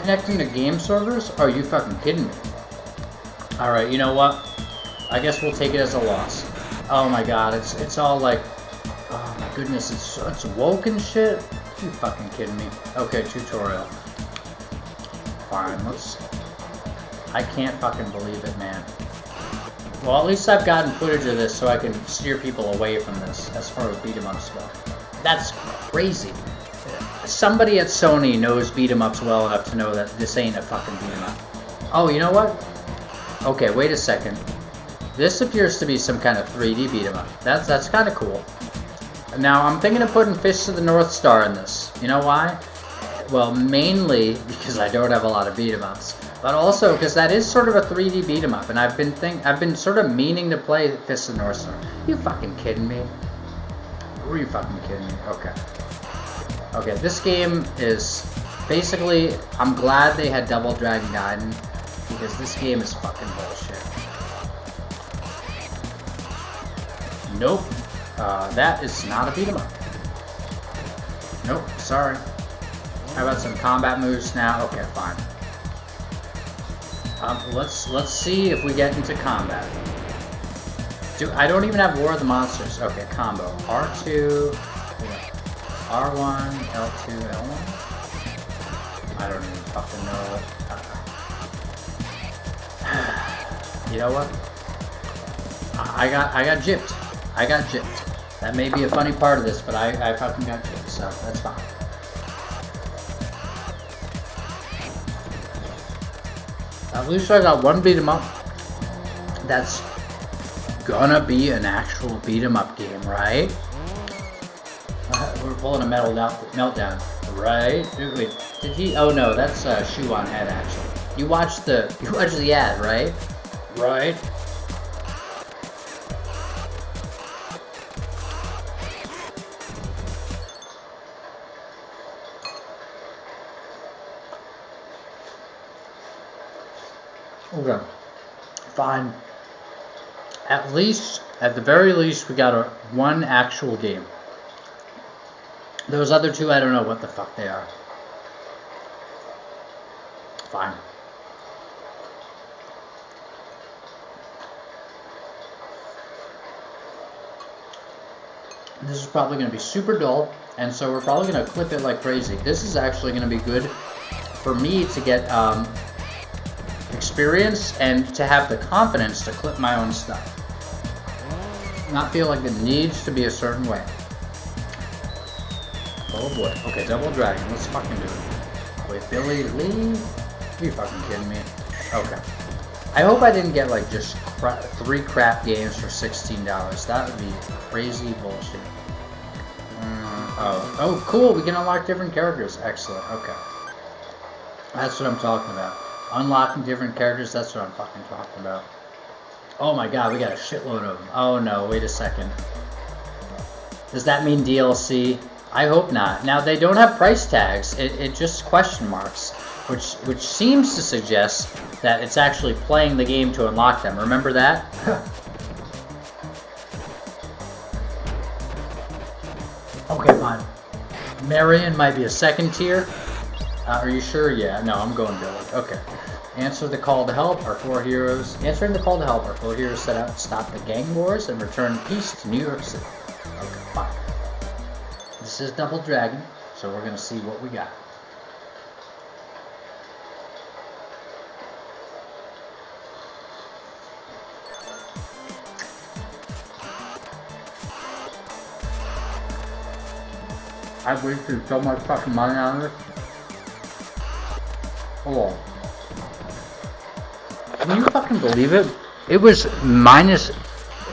Connecting to game servers? Are you fucking kidding me? Alright, you know what? I guess we'll take it as a loss. Oh my god, it's all like... Oh my goodness, it's woke and shit? Are you fucking kidding me? Okay, tutorial. Fine, let's... I can't fucking believe it, man. Well, at least I've gotten footage of this so I can steer people away from this as far as beat-em-ups go. That's crazy. Somebody at Sony knows beat-em-ups well enough to know that this ain't a fucking beat-em-up. Oh, you know what? Okay, wait a second. This appears to be some kind of 3D beat-em-up. That's kind of cool. Now, I'm thinking of putting Fists of the North Star in this. You know why? Well, mainly because I don't have a lot of beat-em-ups. But also because that is sort of a 3D beat 'em up, and I've been sort of meaning to play Fist of the North Star. You fucking kidding me? Were you fucking kidding me? Okay. Okay, this game is basically, I'm glad they had Double Dragon Gaiden because this game is fucking bullshit. Nope. That is not a beat 'em up. Nope. Sorry. How about some combat moves now? Okay, fine. Let's see if we get into combat. I don't even have War of the Monsters. Okay, combo. R2, R1, L2, L1. I don't even fucking know. You know what? I got gypped. I got gypped. That may be a funny part of this, but I fucking got gypped, so that's fine. At least I got one beat 'em up that's gonna be an actual beat 'em up game, right? We're pulling a meltdown, right? Wait, did he? Oh no, that's Shoe on Head actually. You watched the ad, right? Right. Okay, fine. At the very least, we got one actual game. Those other two, I don't know what the fuck they are. Fine. This is probably going to be super dull, and so we're probably going to clip it like crazy. This is actually going to be good for me to get experience and to have the confidence to clip my own stuff. Not feel like it needs to be a certain way. Oh boy. Okay, Double Dragon. Let's fucking do it. Wait, Billy Lee? Are you fucking kidding me? Okay. I hope I didn't get like just 3 crap games for $16. That would be crazy bullshit. Oh, cool. We can unlock different characters. Excellent. Okay. That's what I'm talking about. Unlocking different characters, that's what I'm fucking talking about. Oh my god, we got a shitload of them. Oh no, wait a second. Does that mean DLC? I hope not. Now, they don't have price tags. It just question marks, which seems to suggest that it's actually playing the game to unlock them. Remember that? Okay, fine. Marion might be a second tier. Are you sure? Yeah, no, I'm going Billy. Okay. Answer the call to help. Our 4 heroes. Answering the call to help. Our 4 heroes set out to stop the gang wars and return peace to New York City. Okay, fine. This is Double Dragon, so we're gonna see what we got. I've wasted so much fucking money on this. Hold on. Can you fucking believe it? It was minus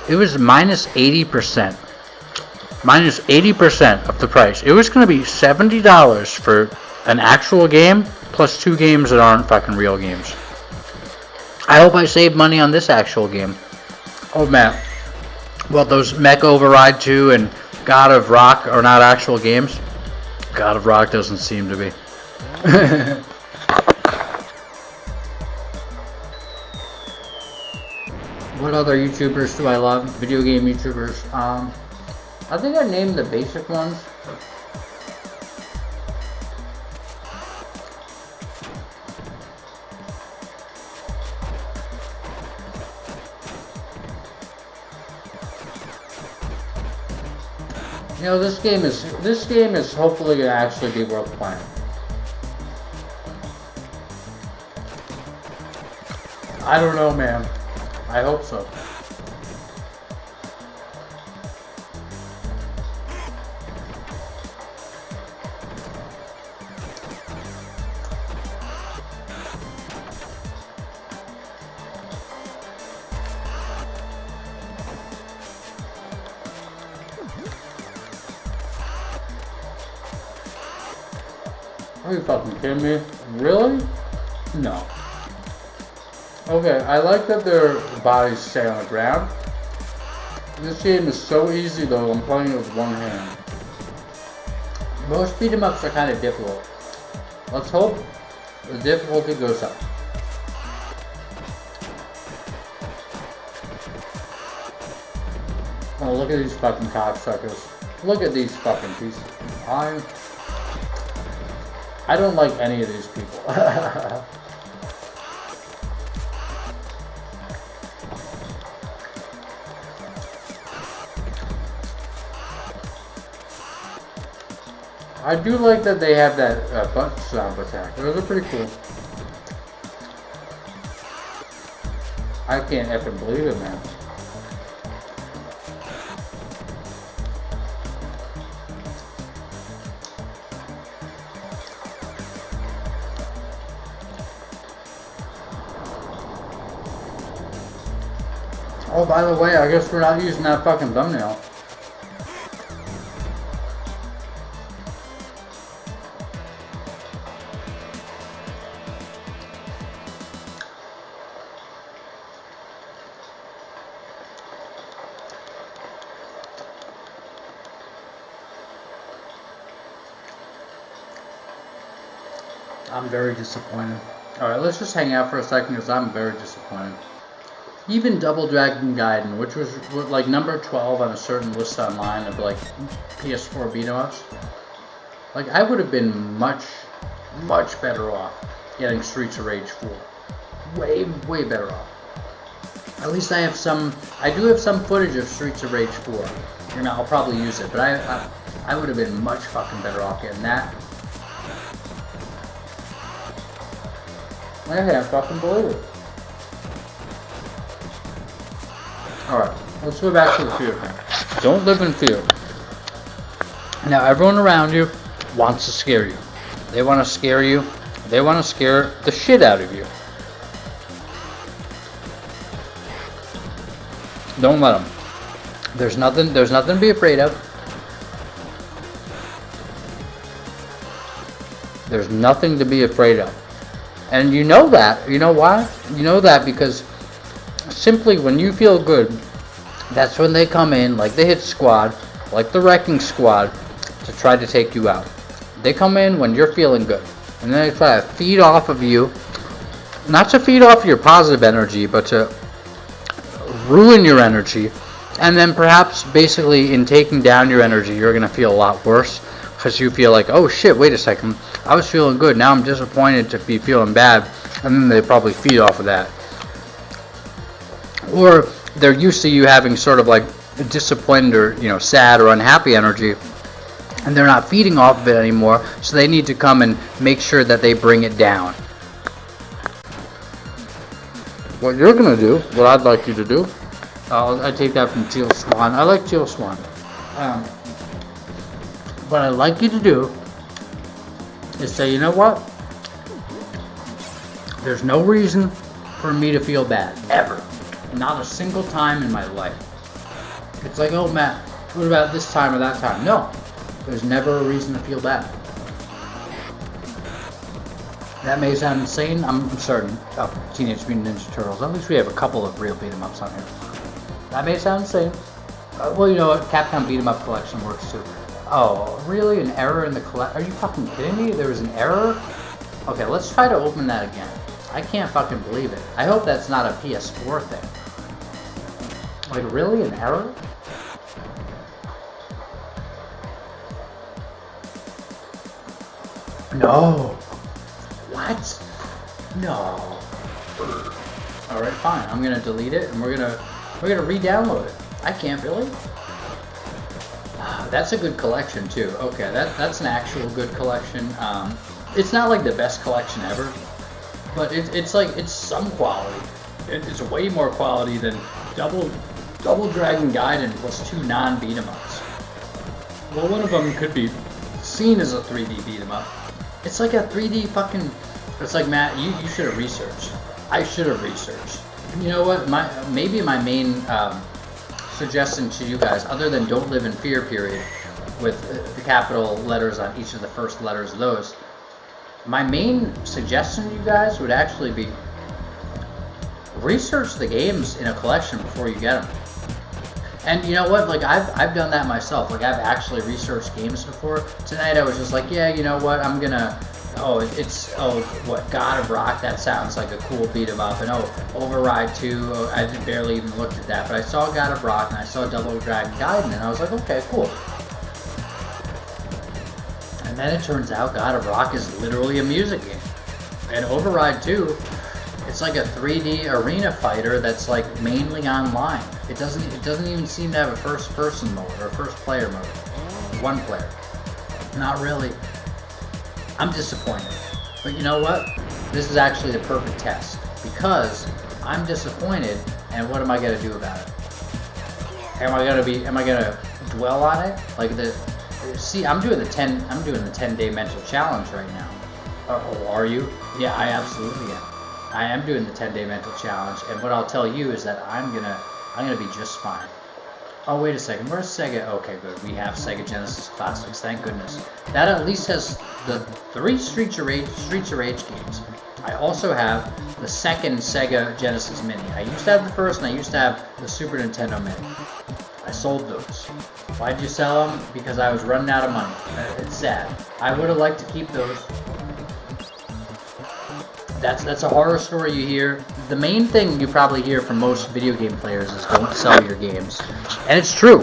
80%. Minus 80% of the price. It was gonna be $70 for an actual game, plus 2 games that aren't fucking real games. I hope I saved money on this actual game. Oh man. Well, those Mech Override 2 and God of Rock are not actual games. God of Rock doesn't seem to be. What other YouTubers do I love? Video game YouTubers. I think I named the basic ones. You know, this game is hopefully gonna actually be worth playing. I don't know, man. I hope so. Are you fucking kidding me? Really? No. Okay, I like that their bodies stay on the ground. This game is so easy though, I'm playing it with one hand. Most beat 'em ups are kind of difficult. Let's hope the difficulty goes up. Oh, look at these fucking cocksuckers. Look at these fucking pieces. I don't like any of these people. I do like that they have that butt slap attack. Those are pretty cool. I can't effing believe it, man. Oh, by the way, I guess we're not using that fucking thumbnail. I'm very disappointed. Alright, let's just hang out for a second because I'm very disappointed. Even Double Dragon Gaiden, which was like number 12 on a certain list online of like PS4 beat-em-ups, like I would have been much better off getting Streets of Rage 4. Way better off. At least I do have some footage of Streets of Rage 4. You know, I'll probably use it, but I would have been much fucking better off getting that. I can't fucking believe it. Alright, let's go back to the fear thing. Don't live in fear. Now, everyone around you wants to scare you. They want to scare you. They want to scare the shit out of you. Don't let them. There's nothing to be afraid of. There's nothing to be afraid of. And you know that. You know why? You know that because simply when you feel good, that's when they come in, like the hit squad, like the wrecking squad, to try to take you out. They come in when you're feeling good. And then they try to feed off of you. Not to feed off your positive energy, but to ruin your energy. And then perhaps basically in taking down your energy, you're going to feel a lot worse. Because you feel like, oh shit, wait a second. I was feeling good, now I'm disappointed to be feeling bad. And then they probably feed off of that. Or they're used to you having sort of like disappointed or, sad or unhappy energy. And they're not feeding off of it anymore. So they need to come and make sure that they bring it down. What you're going to do, what I'd like you to do, I take that from Teal Swan. I like Teal Swan. But what I'd like you to do is say, you know what? There's no reason for me to feel bad, ever. Not a single time in my life. It's like, oh Matt, what about this time or that time? No, there's never a reason to feel bad. That may sound insane. I'm certain. Oh, Teenage Mutant Ninja Turtles. At least we have a couple of real beat 'em ups on here. That may sound insane. Well, you know what? Capcom beat 'em up collection works too. Oh, really? An error in the collect? Are you fucking kidding me? There was an error? Okay, let's try to open that again. I can't fucking believe it. I hope that's not a PS4 thing. Like, really? An error? No. What? No. Alright, fine. I'm gonna delete it and we're gonna re-download it. I can't really. That's a good collection too. Okay, that's an actual good collection. It's not like the best collection ever, but it's some quality. It's way more quality than Double Dragon Gaiden plus 2 non-beat 'em ups. Well, one of them could be seen as a 3D beat 'em up. It's like a 3D fucking. It's like, Matt, you should have researched. I should have researched. You know what? Maybe my main suggestion to you guys, other than don't live in fear period, with the capital letters on each of the first letters of those, my main suggestion to you guys would actually be research the games in a collection before you get them. And you know what? Like I've done that myself. Like I've actually researched games before. Tonight I was just like, yeah, you know what? I'm gonna. What God of Rock? That sounds like a cool beat 'em up. And Override 2. I barely even looked at that, but I saw God of Rock and I saw Double Dragon Gaiden, and I was like, okay, cool. And then it turns out God of Rock is literally a music game, and Override 2. It's like a 3D arena fighter that's like mainly online. It doesn't even seem to have a first-person mode or a first-player mode. One player. Not really. I'm disappointed. But you know what? This is actually the perfect test because I'm disappointed, and what am I gonna do about it? Am I gonna dwell on it? See, I'm doing the 10-day mental challenge right now. Oh, are you? Yeah, I absolutely am. I am doing the 10-day mental challenge, and what I'll tell you is that I'm gonna be just fine. Oh, wait a second. Where's Sega? Okay, good. We have Sega Genesis Classics. Thank goodness. That at least has the 3 Streets of Rage games. I also have the second Sega Genesis Mini. I used to have the first, and I used to have the Super Nintendo Mini. I sold those. Why'd you sell them? Because I was running out of money. It's sad. I would have liked to keep those. That's a horror story you hear. The main thing you probably hear from most video game players is don't sell your games. And it's true.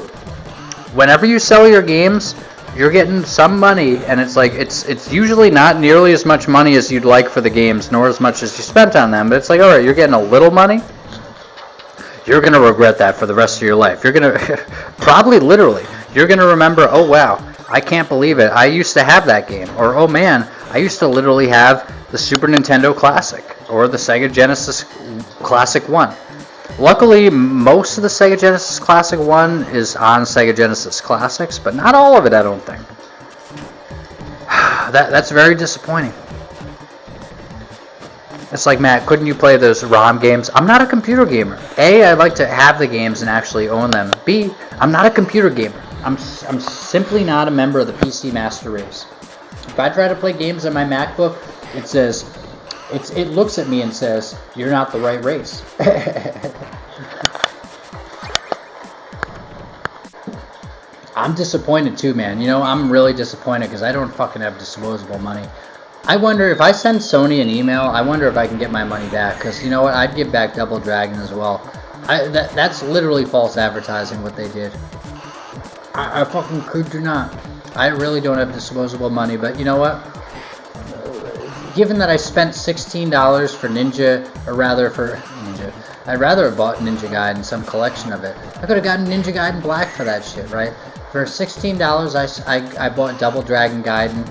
Whenever you sell your games, you're getting some money, and it's usually not nearly as much money as you'd like for the games, nor as much as you spent on them, but it's like, alright, you're getting a little money. You're going to regret that for the rest of your life. You're going to, probably literally, you're going to remember, oh wow, I can't believe it. I used to have that game. Or, oh man, I used to literally have the Super Nintendo Classic. Or the Sega Genesis Classic 1. Luckily, most of the Sega Genesis Classic 1 is on Sega Genesis Classics, but not all of it, I don't think. That's very disappointing. It's like, Matt, couldn't you play those ROM games? I'm not a computer gamer. A, I'd like to have the games and actually own them. B, I'm not a computer gamer. I'm simply not a member of the PC Master Race. If I try to play games on my MacBook, it looks at me and says, you're not the right race. I'm disappointed too, man. You know, I'm really disappointed because I don't fucking have disposable money. I wonder if I send Sony an email, I wonder if I can get my money back. Because, you know what, I'd give back Double Dragon as well. That's literally false advertising what they did. I fucking could not. I really don't have disposable money, but you know what? Given that I spent $16 for Ninja, or rather for Ninja, I'd rather have bought Ninja Gaiden, some collection of it. I could have gotten Ninja Gaiden Black for that shit, right? For $16, I bought Double Dragon Gaiden,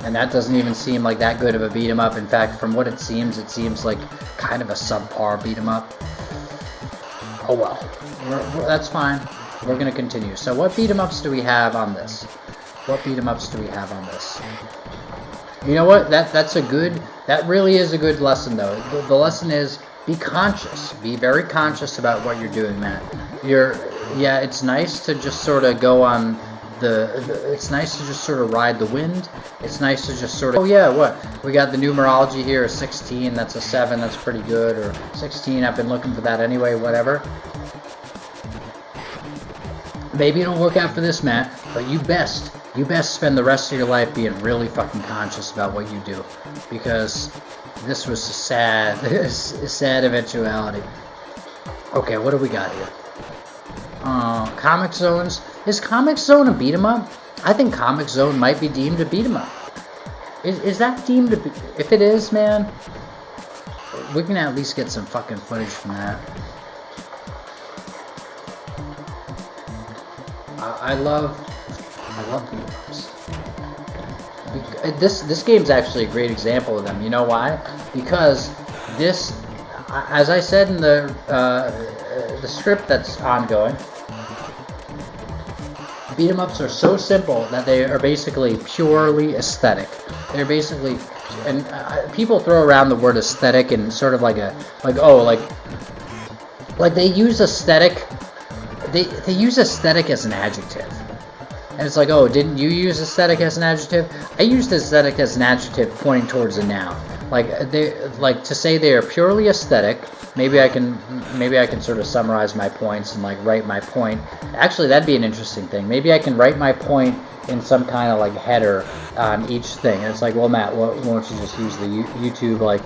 and that doesn't even seem like that good of a beat 'em up. In fact, from what it seems like kind of a subpar beat 'em up. Oh well, that's fine. We're gonna continue. So what beat 'em ups do we have on this? What beat 'em ups do we have on this? You know what? That really is a good lesson, though. The lesson is be conscious. Be very conscious about what you're doing, Matt. Yeah, it's nice to just sort of go on it's nice to just sort of ride the wind. It's nice to just sort of, oh yeah, what? We got the numerology here, a 16, that's a 7, that's pretty good, or 16, I've been looking for that anyway, whatever. Maybe it'll work out for this, Matt, but you best spend the rest of your life being really fucking conscious about what you do, because this was a sad eventuality. Okay, what do we got here? Comic Zones. Is Comic Zone a beat 'em up? I think Comic Zone might be deemed a beat 'em up. Is that deemed to be? If it is, man, we can at least get some fucking footage from that. I love beat 'em ups. This game's actually a great example of them. You know why? Because this, as I said in the script that's ongoing, beat 'em ups are so simple that they are basically purely aesthetic. They're basically, and people throw around the word aesthetic and sort of like they use aesthetic. They use aesthetic as an adjective. And it's like, oh, didn't you use aesthetic as an adjective? I used aesthetic as an adjective pointing towards a noun. To say they are purely aesthetic. Maybe I can sort of summarize my points and like write my point. Actually, that'd be an interesting thing. Maybe I can write my point in some kind of like header on each thing. And it's like, well, Matt, why don't you just use the YouTube like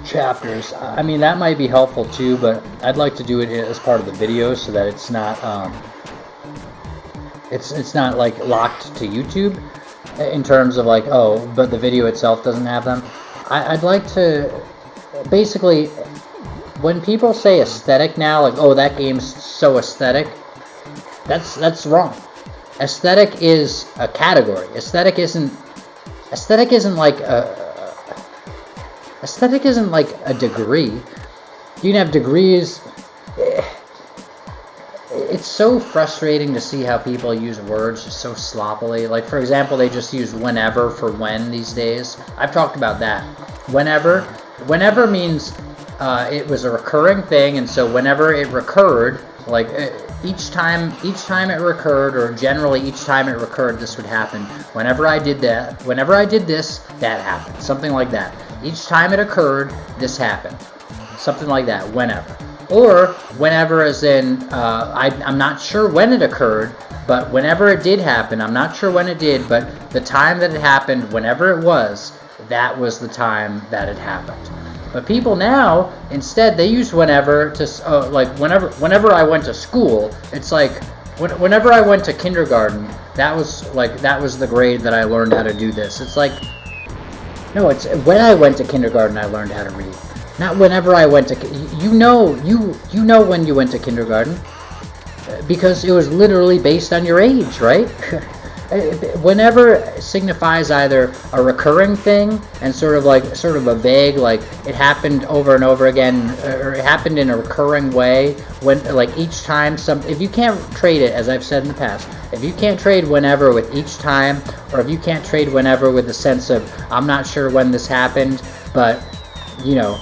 chapters? I mean, that might be helpful too, but I'd like to do it as part of the video so that it's not it's not like locked to YouTube in terms of like, oh, but the video itself doesn't have them. I'd like to basically, when people say aesthetic now, like, oh, that game's so aesthetic, that's wrong. Aesthetic is a category. Aesthetic isn't like a degree. You can have degrees. It's so frustrating to see how people use words just so sloppily. Like, for example, they just use whenever for when these days. I've talked about that. Whenever means it was a recurring thing, and so whenever it recurred, like each time it recurred, or generally each time it recurred, this would happen. Whenever I did this, that happened. Something like that. Each time it occurred, this happened. Something like that. Whenever. Or whenever as in, I'm not sure when it occurred, but whenever it did happen, I'm not sure when it did, but the time that it happened, whenever it was, that was the time that it happened. But people now, instead, they use whenever to, like, whenever I went to school, it's like, whenever I went to kindergarten, that was the grade that I learned how to do this. It's like, no, it's when I went to kindergarten, I learned how to read. Not whenever I went to, you know when you went to kindergarten, because it was literally based on your age, right? Whenever signifies either a recurring thing and sort of a vague, like it happened over and over again, or it happened in a recurring way. When, like, each time if you can't trade it, as I've said in the past, if you can't trade whenever with each time, or if you can't trade whenever with the sense of, I'm not sure when this happened, but you know,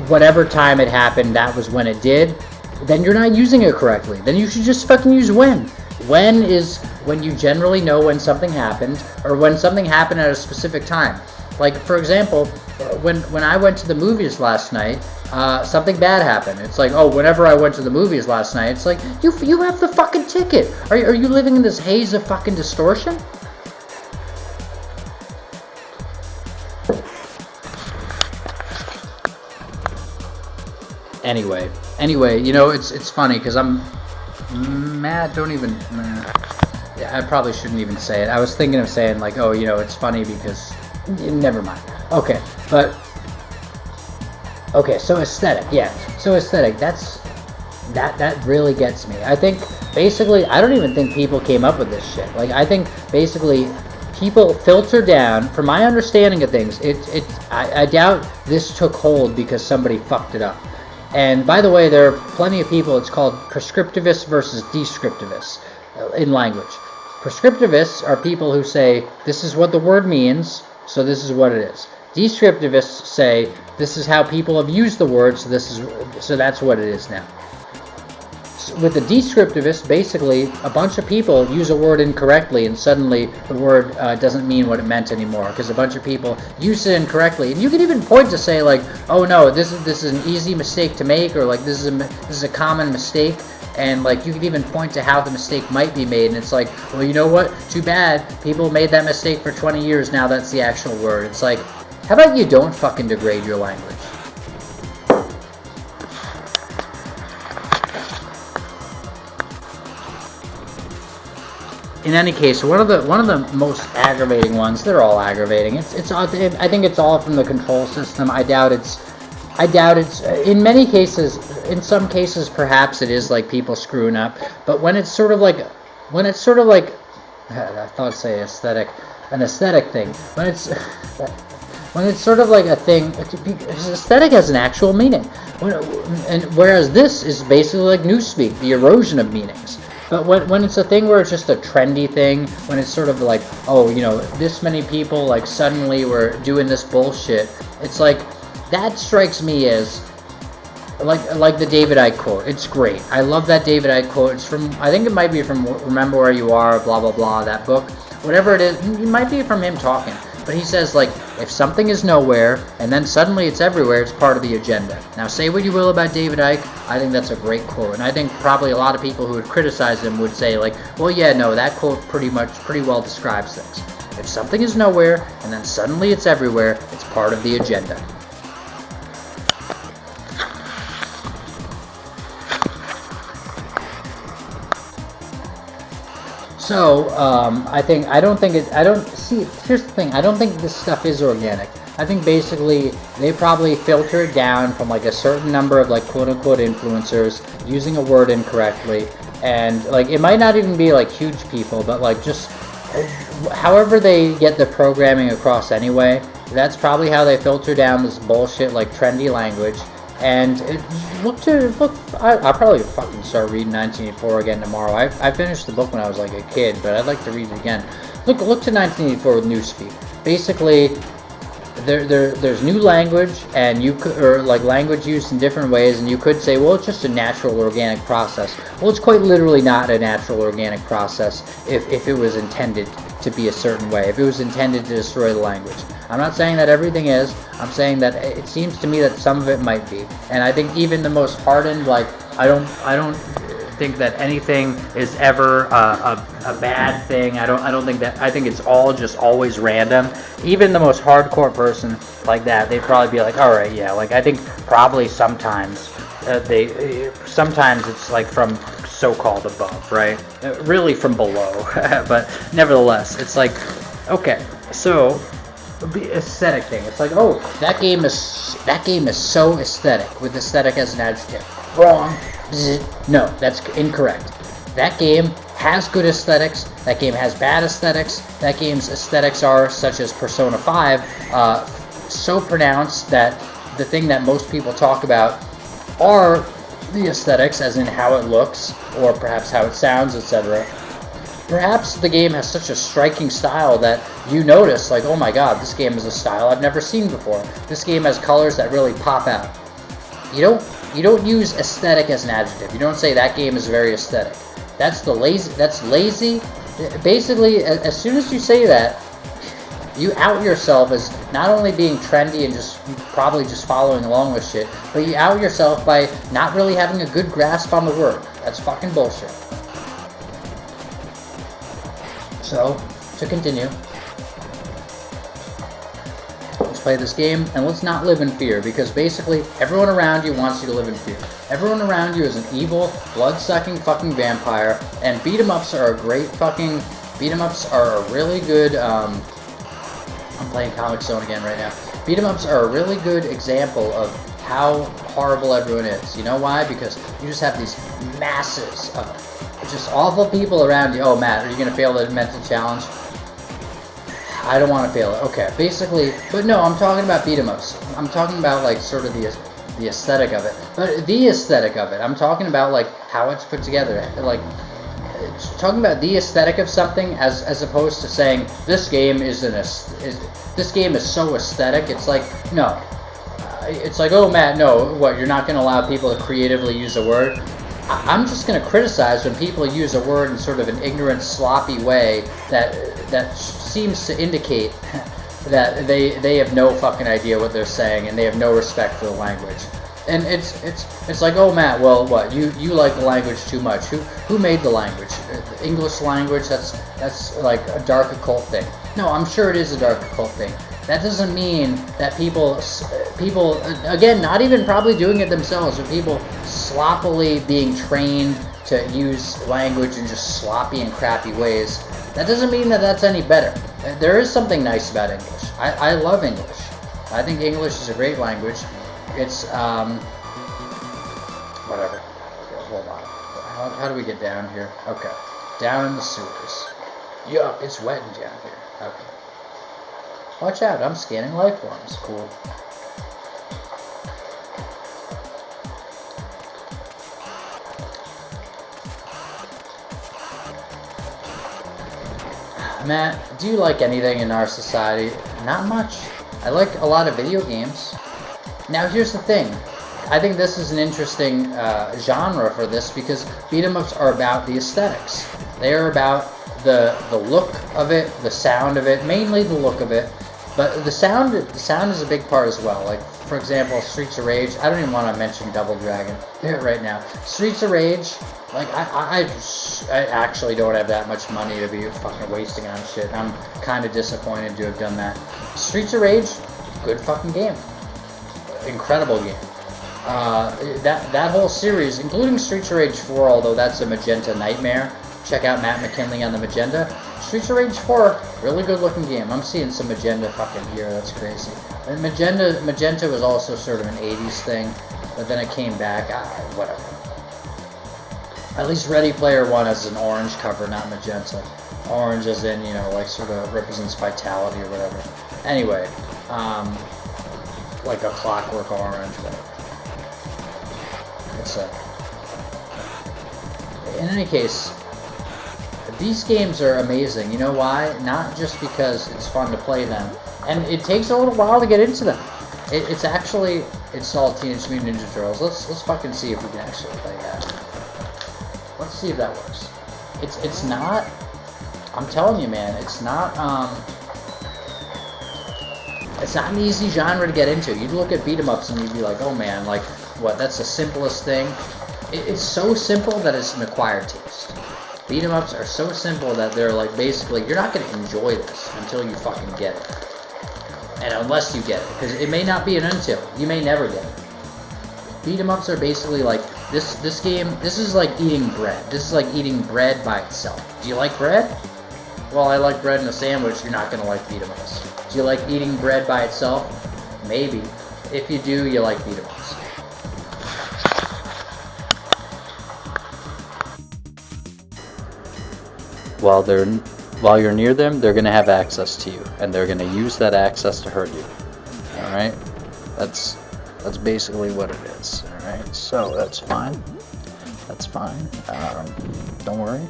whatever time it happened, that was when it did, then you're not using it correctly. Then you should just fucking use when. When is when you generally know when something happened, or when something happened at a specific time. Like, for example, when I went to the movies last night, something bad happened. It's like, oh, whenever I went to the movies last night, it's like, you have the fucking ticket. Are you living in this haze of fucking distortion? Anyway, you know, it's funny because I'm mad. Yeah, I probably shouldn't even say it. I was thinking of saying like, oh, you know, it's funny because, never mind. Okay, so aesthetic, yeah. So aesthetic, that really gets me. I think basically, I don't even think people came up with this shit. Like, I think basically people filter down. From my understanding of things, I doubt this took hold because somebody fucked it up. And by the way, there are plenty of people, it's called prescriptivists versus descriptivists in language. Prescriptivists are people who say, this is what the word means, so this is what it is. Descriptivists say, this is how people have used the word, so that's what it is now. With the descriptivist, basically, a bunch of people use a word incorrectly, and suddenly the word doesn't mean what it meant anymore, because a bunch of people use it incorrectly. And you can even point to say, like, oh no, this is an easy mistake to make, or like this is a common mistake, and like you can even point to how the mistake might be made, and it's like, well, you know what? Too bad. People made that mistake for 20 years. Now that's the actual word. It's like, how about you don't fucking degrade your language? In any case, one of the most aggravating ones. They're all aggravating. I think it's all from the control system. I doubt it's. In many cases, in some cases, perhaps it is like people screwing up. But when it's sort of like, I thought I'd say an aesthetic thing. When it's sort of like a thing, aesthetic has an actual meaning. Whereas this is basically like newspeak, the erosion of meanings. But when it's a thing where it's just a trendy thing, when it's sort of like, oh, you know, this many people like suddenly were doing this bullshit, it's like, that strikes me as like the David Icke quote. It's great. I love that David Icke quote. It's from, I think it might be from Remember Where You Are, blah blah blah, that book. Whatever it is, it might be from him talking. But he says, like, if something is nowhere and then suddenly it's everywhere, it's part of the agenda. Now, say what you will about David Icke, I think that's a great quote. And I think probably a lot of people who would criticize him would say, like, well, yeah, no, that quote pretty well describes things. If something is nowhere and then suddenly it's everywhere, it's part of the agenda. So, here's the thing, I don't think this stuff is organic. I think basically they probably filter it down from like a certain number of like quote-unquote influencers using a word incorrectly, and like it might not even be like huge people, but like just however they get the programming across anyway, that's probably how they filter down this bullshit like trendy language. And I'll probably fucking start reading 1984 again tomorrow. I finished the book when I was like a kid, but I'd like to read it again. Look to 1984 with newspeak. Basically, there's new language, and like language used in different ways, and you could say, well, it's just a natural organic process. Well, it's quite literally not a natural organic process if it was intended to be a certain way, if it was intended to destroy the language. I'm not saying that everything is. I'm saying that it seems to me that some of it might be. And I think even the most hardened, like, I don't think that anything is ever a bad thing. I think it's all just always random. Even the most hardcore person like that, they'd probably be like, all right, yeah, like I think probably sometimes it's like from so-called above, right? Really from below, but nevertheless, it's like, okay, so the aesthetic thing. It's like, oh, that game is so aesthetic, with aesthetic as an adjective. Wrong. No, that's incorrect. That game has good aesthetics. That game has bad aesthetics. That game's aesthetics are, such as Persona 5, so pronounced that the thing that most people talk about are the aesthetics, as in how it looks, or perhaps how it sounds, etc. Perhaps the game has such a striking style that you notice, like, oh my god, this game is a style I've never seen before. This game has colors that really pop out. You don't use aesthetic as an adjective. You don't say that game is very aesthetic. That's lazy. Basically, as soon as you say that, you out yourself as not only being trendy and just probably just following along with shit, but you out yourself by not really having a good grasp on the word. That's fucking bullshit. So, to continue, let's play this game, and let's not live in fear, because basically, everyone around you wants you to live in fear. Everyone around you is an evil, blood-sucking fucking vampire, and beat-em-ups are a really good, I'm playing Comic Zone again right now. Beat-em-ups are a really good example of how horrible everyone is. You know why? Because you just have these masses of just awful people around you. Oh, Matt, are you going to fail the mental challenge? I don't want to fail it. Okay, basically, but no, I'm talking about beat-em-ups. I'm talking about, like, sort of the aesthetic of it. But the aesthetic of it, I'm talking about, like, how it's put together. Like, talking about the aesthetic of something as opposed to saying this game is this game is so aesthetic. It's like, no. It's like, oh, Matt, no, what, you're not going to allow people to creatively use a word? I'm just going to criticize when people use a word in sort of an ignorant, sloppy way that seems to indicate that they have no fucking idea what they're saying and they have no respect for the language. And it's like, oh, Matt, well, what, you like the language too much. Who made the language? The English language? That's like a dark occult thing. No, I'm sure it is a dark occult thing. That doesn't mean that people, again, not even probably doing it themselves, but people sloppily being trained to use language in just sloppy and crappy ways. That doesn't mean that that's any better. There is something nice about English. I love English. I think English is a great language. It's, whatever. Okay, hold on. How do we get down here? Okay. Down in the sewers. Yup, it's wet and down here. Okay. Watch out, I'm scanning life forms. Cool. Matt, do you like anything in our society? Not much. I like a lot of video games. Now here's the thing. I think this is an interesting genre for this because beat 'em ups are about the aesthetics. They are about the look of it, the sound of it, mainly the look of it. But the sound is a big part as well. Like, for example, Streets of Rage. I don't even want to mention Double Dragon right now. Streets of Rage, like, I actually don't have that much money to be fucking wasting on shit. I'm kind of disappointed to have done that. Streets of Rage, good fucking game. Incredible game. That whole series, including Streets of Rage 4, although that's a magenta nightmare. Check out Matt McKinley on the magenta. Streets of Rage 4, really good looking game. I'm seeing some magenta fucking here, that's crazy. And magenta was also sort of an 80s thing, but then it came back, whatever. At least Ready Player One has an orange cover, not magenta. Orange as in, you know, like sort of represents vitality or whatever. Anyway, like a clockwork orange, whatever. It's in any case, these games are amazing. You know why? Not just because it's fun to play them, and it takes a little while to get into them. It's actually installed Teenage Mutant Ninja Turtles. Let's fucking see if we can actually play that. Let's see if that works. It's not. I'm telling you, man. It's not an easy genre to get into. You'd look at beat 'em ups and you'd be like, oh man, like what? That's the simplest thing. It's so simple that it's an acquired taste. Beat 'em ups are so simple that they're like basically you're not going to enjoy this until you fucking get it, and unless you get it, because it may not be an until. You may never get it. Beat 'em ups are basically like this game. This is like eating bread. This is like eating bread by itself. Do you like bread? Well, I like bread in a sandwich. You're not going to like beat 'em ups. Do you like eating bread by itself? Maybe. If you do, you like beat 'em ups. While you're near them, they're gonna have access to you, and they're gonna use that access to hurt you. All right, that's basically what it is. All right, so that's fine. That's fine. Don't worry.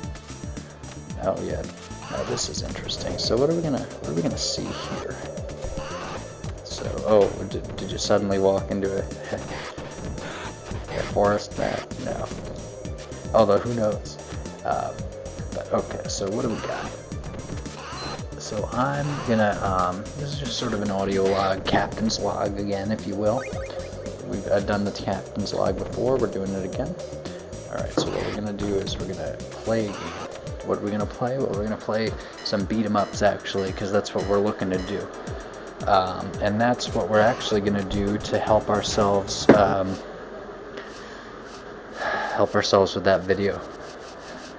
Oh yeah, now this is interesting. So what are we gonna see here? So did you suddenly walk into a forest? No. Although who knows? Okay, so what do we got? So I'm gonna, this is just sort of an audio log, captain's log again, if you will. I've done the captain's log before, we're doing it again. Alright, so what we're gonna do is we're gonna play a game. What are we gonna play? Well, we're gonna play some beat 'em ups actually, because that's what we're looking to do. And that's what we're actually gonna do to help ourselves with that video.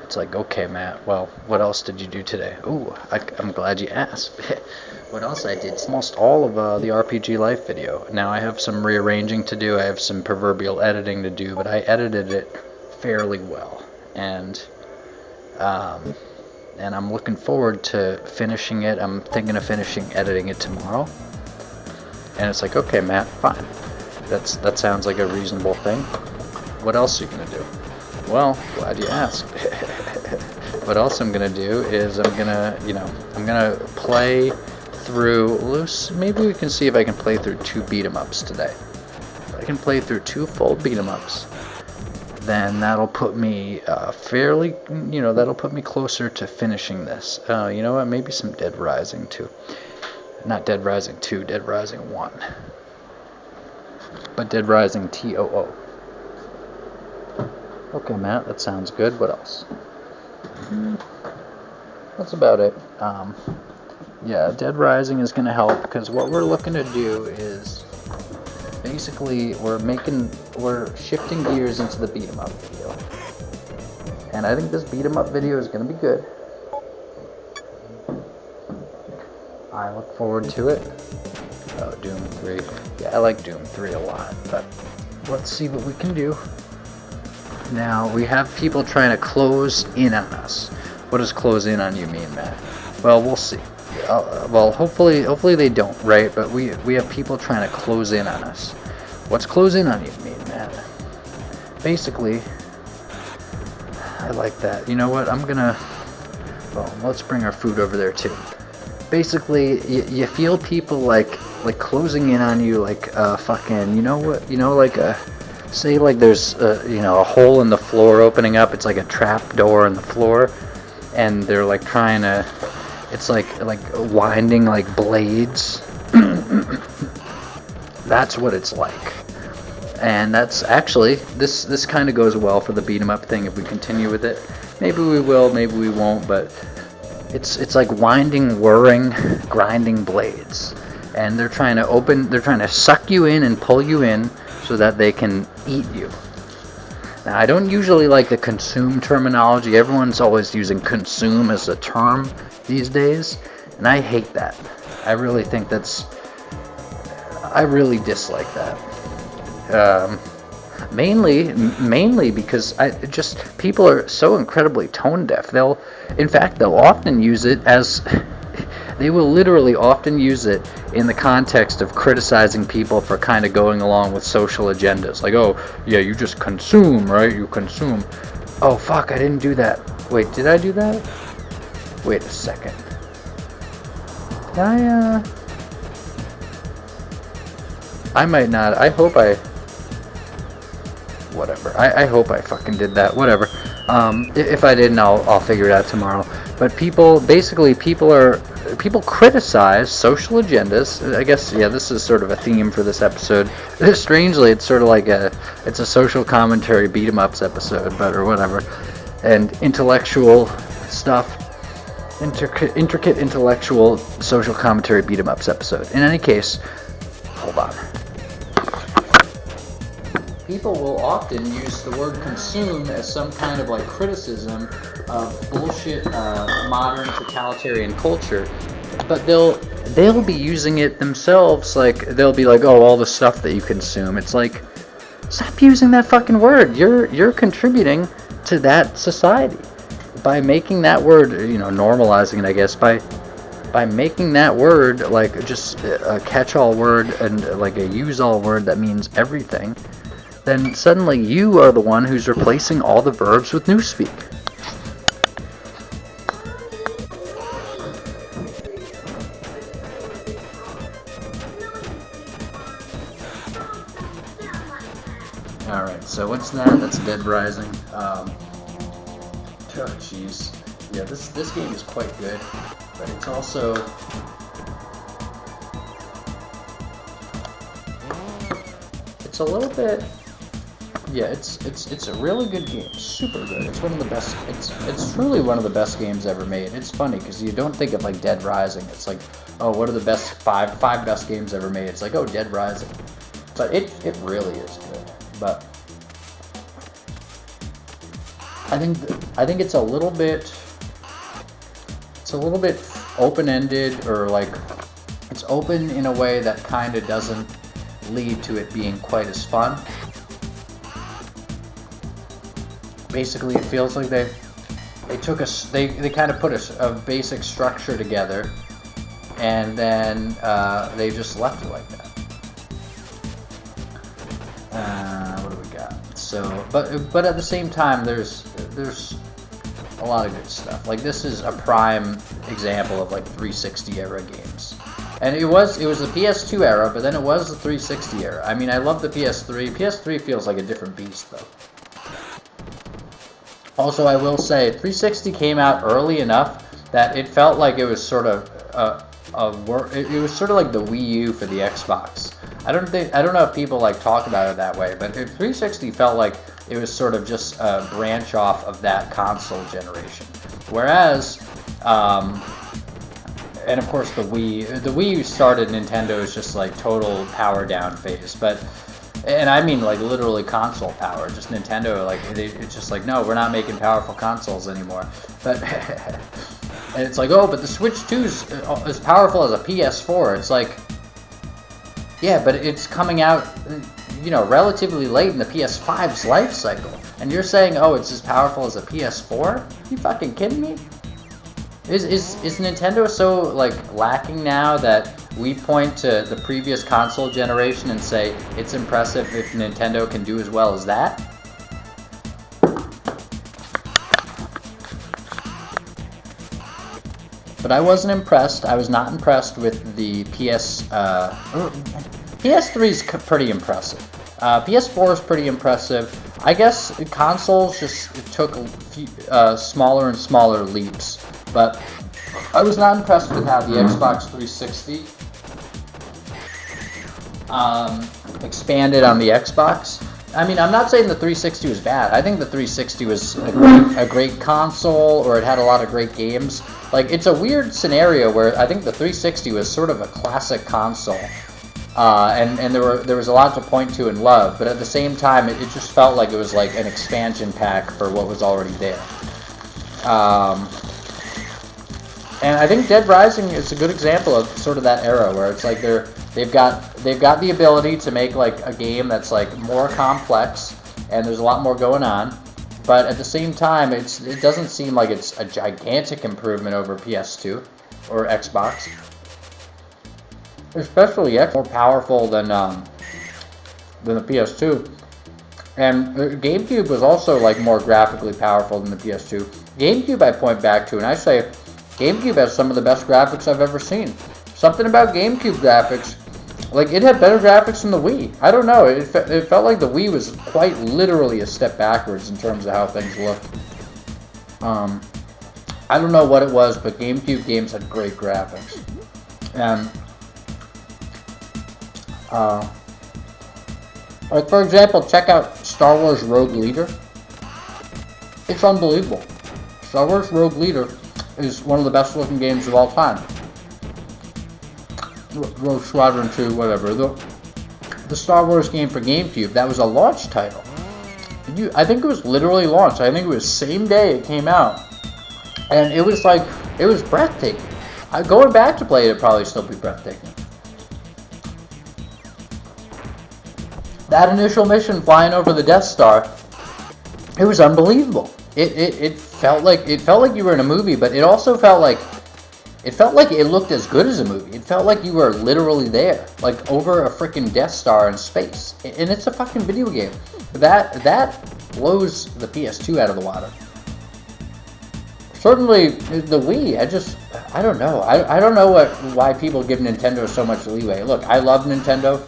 It's like, okay, Matt, well, what else did you do today? Ooh, I'm glad you asked. What else I did? Almost all of the RPG Life video. Now, I have some rearranging to do. I have some proverbial editing to do, but I edited it fairly well. And I'm looking forward to finishing it. I'm thinking of editing it tomorrow. And it's like, okay, Matt, fine. That sounds like a reasonable thing. What else are you going to do? Well, glad you asked. what else I'm gonna do is I'm gonna play through. Maybe we can see if I can play through 2 beat 'em ups today. If I can play through 2 full beat 'em ups, then that'll put me that'll put me closer to finishing this. You know what? Maybe some Dead Rising 2. Not Dead Rising 2, Dead Rising 1. But Dead Rising TOO. Okay, Matt, that sounds good. What else? That's about it. Yeah, Dead Rising is going to help, because what we're looking to do is basically we're shifting gears into the beat 'em up video. And I think this beat 'em up video is going to be good. I look forward to it. Oh, Doom 3. Yeah, I like Doom 3 a lot, but let's see what we can do. Now, we have people trying to close in on us. What does close in on you mean, Matt? Well, we'll see. Well, hopefully they don't, right? But we have people trying to close in on us. What's close in on you mean, Matt? Basically, I like that. You know what? Well, let's bring our food over there too. Basically, you feel people like closing in on you, like fucking, you know what? You know, like say like there's a hole in the floor opening up. It's like a trap door in the floor, and they're like trying to. It's like winding like blades. That's what it's like. And that's actually this kind of goes well for the beat 'em up thing if we continue with it. Maybe we will, maybe we won't, but it's like winding, whirring, grinding blades. And they're trying to suck you in and pull you in so that they can eat you. Now, I don't usually like the consume terminology. Everyone's always using consume as a term these days, and I hate that. I really dislike that. Mainly because people are so incredibly tone deaf. They'll often use it as they will literally often use it in the context of criticizing people for kind of going along with social agendas. Like, oh, yeah, you just consume, right? You consume. Oh, fuck, I didn't do that. Wait, did I do that? Wait a second. Did I might not. I hope I... Whatever. I hope I fucking did that. Whatever. If I didn't, I'll figure it out tomorrow. But people criticize social agendas. I guess, yeah, this is sort of a theme for this episode. Strangely, it's sort of like it's a social commentary beat 'em ups episode, or whatever. And intellectual stuff. Intricate intellectual social commentary beat 'em ups episode. In any case, hold on. People will often use the word consume as some kind of like criticism of bullshit modern totalitarian culture, but they'll be using it themselves. Like, they'll be like, oh, all the stuff that you consume. It's like, stop using that fucking word. You're contributing to that society by making that word, normalizing it, I guess, by making that word like just a catch-all word and like a use-all word that means everything. Then suddenly you are the one who's replacing all the verbs with newspeak. Alright, so what's that? That's Dead Rising. Oh jeez. Yeah, this game is quite good, but it's also... It's a little bit... Yeah, it's a really good game. Super good. It's one of the best. It's truly one of the best games ever made. It's funny because you don't think of like Dead Rising. It's like, oh, what are the best five best games ever made? It's like, oh, Dead Rising. But it really is good. But I think it's a little bit open-ended, or like it's open in a way that kind of doesn't lead to it being quite as fun. Basically, it feels like they kind of put a basic structure together, and then they just left it like that. What do we got? So, but at the same time, there's A lot of good stuff. Like, this is a prime example of like 360 era games. And it was the PS2 era, but then it was the 360 era. I mean, I love the PS3. PS3 feels like a different beast, though. Also, I will say, 360 came out early enough that it felt like it was sort of it was sort of like the Wii U for the Xbox. I don't know if people like talk about it that way, but 360 felt like it was sort of just a branch off of that console generation. Whereas, and of course the Wii U started Nintendo's just like total power down phase, and I mean like literally console power. Just Nintendo, like it's just like, no, we're not making powerful consoles anymore. But and it's like, oh, but the Switch 2 is as powerful as a PS4. It's like, yeah, but it's coming out, you know, relatively late in the PS5's life cycle. And you're saying, oh, it's as powerful as a PS4? You fucking kidding me? Is Nintendo so, like, lacking now that we point to the previous console generation and say it's impressive if Nintendo can do as well as that? But I wasn't impressed. I was not impressed with the PS3 is pretty impressive. PS4 is pretty impressive. I guess consoles just took smaller and smaller leaps. But I was not impressed with how the Xbox 360 expanded on the Xbox. I mean, I'm not saying the 360 was bad. I think the 360 was a great console, or it had a lot of great games. Like, it's a weird scenario where I think the 360 was sort of a classic console, and there was a lot to point to and love. But at the same time, it just felt like it was like an expansion pack for what was already there. And I think Dead Rising is a good example of sort of that era where it's like they've got the ability to make like a game that's like more complex and there's a lot more going on, but at the same time it doesn't seem like it's a gigantic improvement over PS2 or Xbox. Especially X more powerful than the PS2. And GameCube was also like more graphically powerful than the PS2. GameCube I point back to and I say GameCube has some of the best graphics I've ever seen. Something about GameCube graphics, like it had better graphics than the Wii. I don't know, it felt like the Wii was quite literally a step backwards in terms of how things looked. I don't know what it was, but GameCube games had great graphics. And, like for example, check out Star Wars Rogue Leader. It's unbelievable. Star Wars Rogue Leader is one of the best looking games of all time. Rogue Squadron 2, whatever. The Star Wars game for GameCube, that was a launch title. I think it was literally launched. I think it was same day it came out. And it was like, it was breathtaking. Going back to play it, it'd probably still be breathtaking. That initial mission flying over the Death Star, it was unbelievable. It felt like you were in a movie, but it also felt like it looked as good as a movie. It felt like you were literally there, like over a freaking Death Star in space. And it's a fucking video game. That blows the PS2 out of the water. Certainly the Wii, I don't know. I don't know why people give Nintendo so much leeway. Look, I love Nintendo.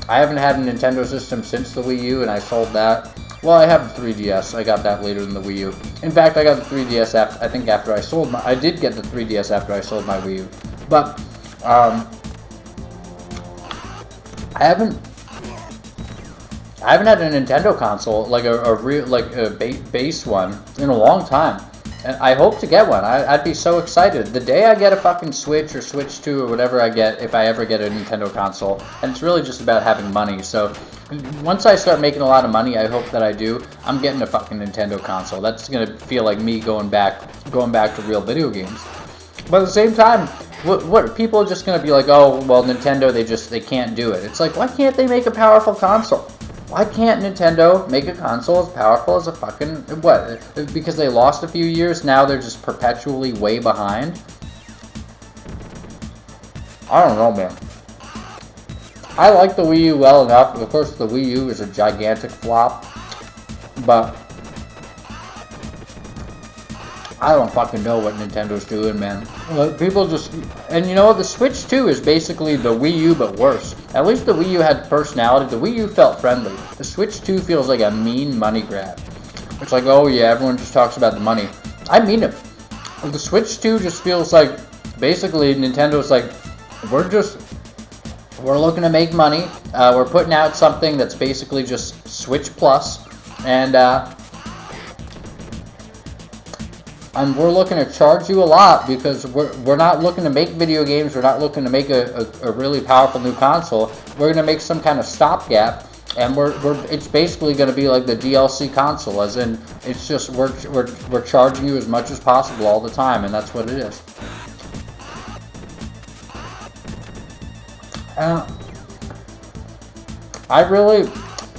I haven't had a Nintendo system since the Wii U, and I sold that. Well, I have the 3DS. I got that later than the Wii U. In fact, I got the 3DS after I sold my... I did get the 3DS after I sold my Wii U. But, I haven't had a Nintendo console, like a real, like a base one, in a long time. And I hope to get one. I'd be so excited. The day I get a fucking Switch or Switch 2 or whatever I get, if I ever get a Nintendo console, and it's really just about having money, so once I start making a lot of money, I hope that I do, I'm getting a fucking Nintendo console. That's gonna feel like me going back to real video games. But at the same time, what people are just gonna be like, oh, well, Nintendo, they can't do it. It's like, why can't they make a powerful console? Why can't Nintendo make a console as powerful as a fucking... What? Because they lost a few years, now they're just perpetually way behind? I don't know, man. I like the Wii U well enough. Of course, the Wii U is a gigantic flop. But I don't fucking know what Nintendo's doing, man. People just... And you know what? The Switch 2 is basically the Wii U, but worse. At least the Wii U had personality. The Wii U felt friendly. The Switch 2 feels like a mean money grab. It's like, oh yeah, everyone just talks about the money. I mean it. The Switch 2 just feels like... Basically, Nintendo's like, we're looking to make money. We're putting out something that's basically just Switch Plus. And we're looking to charge you a lot because we're not looking to make video games. We're not looking to make a really powerful new console. We're going to make some kind of stopgap, and it's basically going to be like the DLC console, as in it's just we're charging you as much as possible all the time, and that's what it is.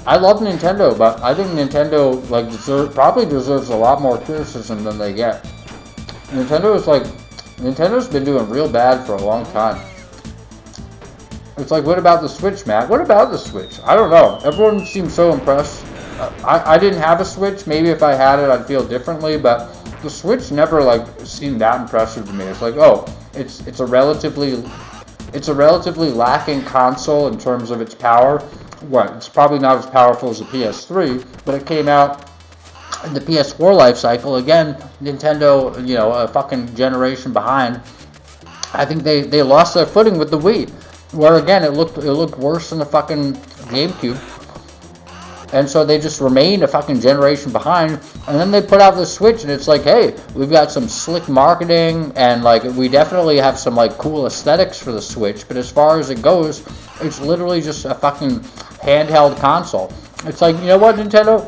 I love Nintendo, but I think Nintendo probably deserves a lot more criticism than they get. Nintendo's been doing real bad for a long time. It's like, what about the Switch, Matt? What about the Switch? I don't know. Everyone seems so impressed. I didn't have a Switch. Maybe if I had it, I'd feel differently. But the Switch never seemed that impressive to me. It's like, oh, it's a relatively lacking console in terms of its power. It's probably not as powerful as the PS3, but it came out in the PS4 life cycle. Again, Nintendo, a fucking generation behind. I think they lost their footing with the Wii, where again it looked worse than the fucking GameCube. And so they just remained a fucking generation behind. And then they put out the Switch, and it's like, hey, we've got some slick marketing, and we definitely have some cool aesthetics for the Switch. But as far as it goes, it's literally just a fucking handheld console. It's like, you know what, Nintendo?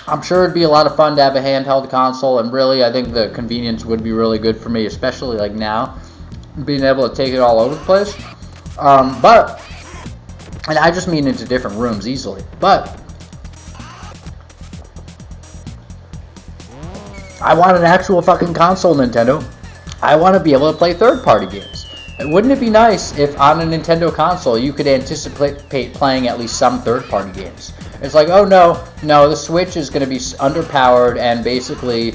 I'm sure it'd be a lot of fun to have a handheld console, and really, I think the convenience would be really good for me, especially now, being able to take it all over the place. And I just mean into different rooms easily. But I want an actual fucking console, Nintendo. I want to be able to play third-party games. Wouldn't it be nice if on a Nintendo console you could anticipate playing at least some third-party games? It's like, oh no, the Switch is going to be underpowered, and basically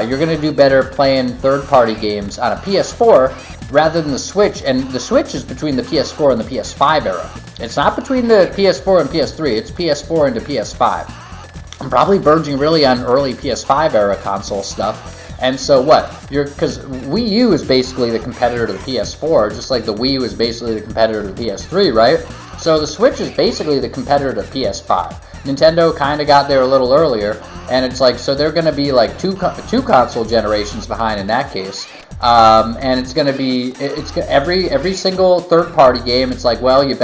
you're going to do better playing third-party games on a PS4 rather than the Switch. And the Switch is between the PS4 and the PS5 era. It's not between the PS4 and PS3. It's PS4 into PS5. I'm probably verging really on early PS5 era console stuff. And so what? Because Wii U is basically the competitor to the PS4, just like the Wii U is basically the competitor to the PS3, right? So the Switch is basically the competitor to PS5. Nintendo kind of got there a little earlier, and it's like, so they're going to be like two console generations behind in that case. And it's going to be, every single third-party game, it's like, well, you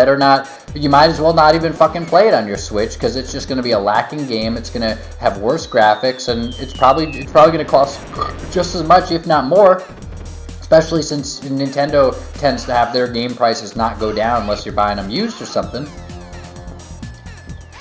might as well not even fucking play it on your Switch, because it's just going to be a lacking game. It's going to have worse graphics, and it's probably going to cost just as much, if not more, especially since Nintendo tends to have their game prices not go down unless you're buying them used or something.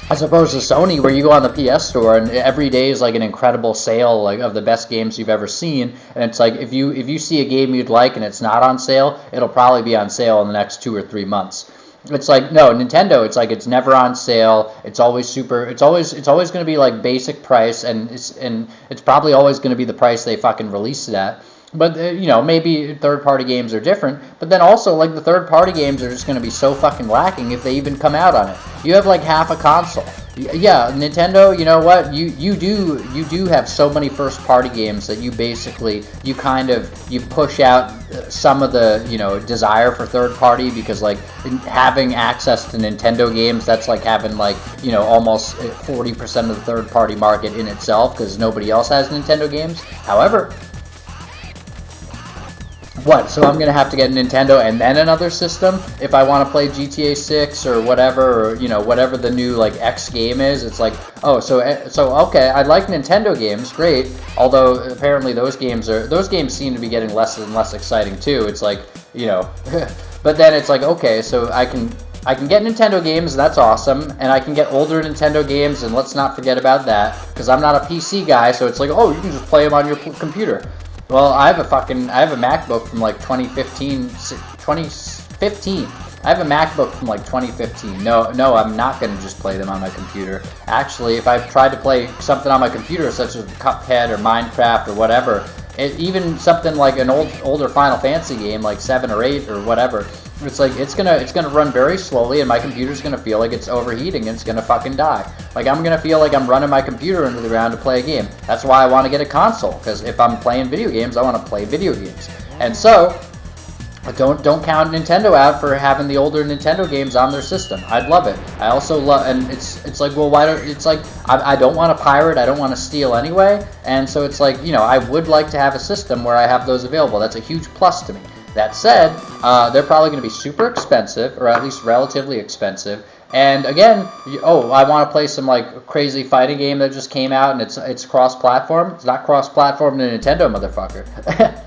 As opposed to Sony, where you go on the PS Store and every day is like an incredible sale of the best games you've ever seen. And it's like, if you see a game you'd like and it's not on sale, it'll probably be on sale in the next 2 or 3 months. It's like, no, Nintendo, it's like it's never on sale. It's always it's always going to be like basic price, and it's probably always going to be the price they fucking release it at. But, maybe third-party games are different. But then also, the third-party games are just going to be so fucking lacking if they even come out on it. You have, half a console. Yeah, Nintendo, you know what? You do have so many first-party games that you basically, you push out some of the, desire for third-party, because, having access to Nintendo games, that's like having, almost 40% of the third-party market in itself, because nobody else has Nintendo games. However, what? So I'm going to have to get a Nintendo and then another system if I want to play GTA 6 or whatever, or, whatever the new, X game is. It's like, oh, so okay, I like Nintendo games, great. Although, apparently those games seem to be getting less and less exciting, too. It's like, but then it's like, okay, so I can get Nintendo games, that's awesome, and I can get older Nintendo games, and let's not forget about that, because I'm not a PC guy, so it's like, oh, you can just play them on your computer. Well, I have a MacBook from 2015. I have a MacBook from 2015. No, I'm not going to just play them on my computer. Actually, if I've tried to play something on my computer, such as Cuphead or Minecraft or whatever, Even something like an older Final Fantasy game, like 7 or 8 or whatever, it's like it's gonna run very slowly, and my computer's gonna feel like it's overheating and it's gonna fucking die. Like I'm gonna feel like I'm running my computer into the ground to play a game. That's why I want to get a console, because if I'm playing video games, I want to play video games. And so don't count Nintendo out for having the older Nintendo games on their system. I'd love it. I also love, and it's like, well, why don't, it's like, I don't want to pirate, I don't want to steal anyway, and so it's like, you know, I would like to have a system where I have those available. That's a huge plus to me. That said, they're probably going to be super expensive, or at least relatively expensive. And again, I want to play some like crazy fighting game that just came out and it's cross-platform. It's not cross-platform to Nintendo, motherfucker.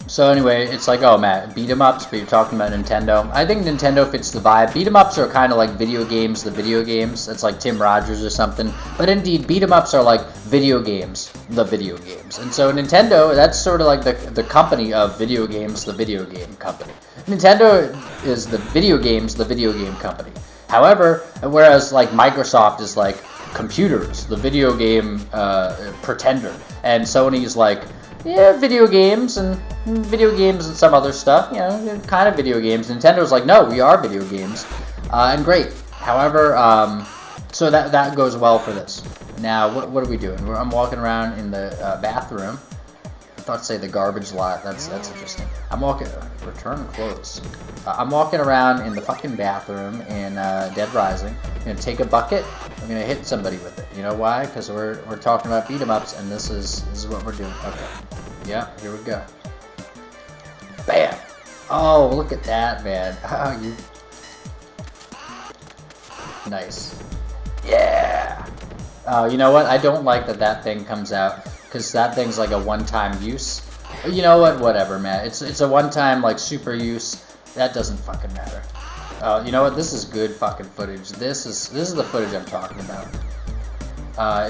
So anyway, it's like, oh, Matt, beat 'em ups, but you're talking about Nintendo. I think Nintendo fits the vibe. Beat 'em ups are kind of like video games, the video games. It's like Tim Rogers or something. But indeed, beat 'em ups are like video games, the video games. And so Nintendo, that's sort of like the company of video games, the video game company. Nintendo is the video games, the video game company. However, whereas like Microsoft is like computers, the video game pretender. And Sony's like, yeah, video games and some other stuff, you know, kind of video games. Nintendo's like, no, we are video games, and great. However, so that goes well for this. Now, what are we doing? I'm walking around in the bathroom. I thought to say the garbage lot. That's interesting. I'm walking. Return clothes. I'm walking around in the fucking bathroom in Dead Rising. I'm gonna take a bucket. I'm gonna hit somebody with it. You know why? Because we're talking about beat 'em ups, and this is what we're doing. Okay. Yeah, here we go. Bam! Oh, look at that, man. Oh, you. Nice. Yeah. Oh, you know what? I don't like that thing comes out, because that thing's like a one-time use. You know what? Whatever, man. It's a one-time like super use. That doesn't fucking matter. You know what? This is good fucking footage. This is the footage I'm talking about.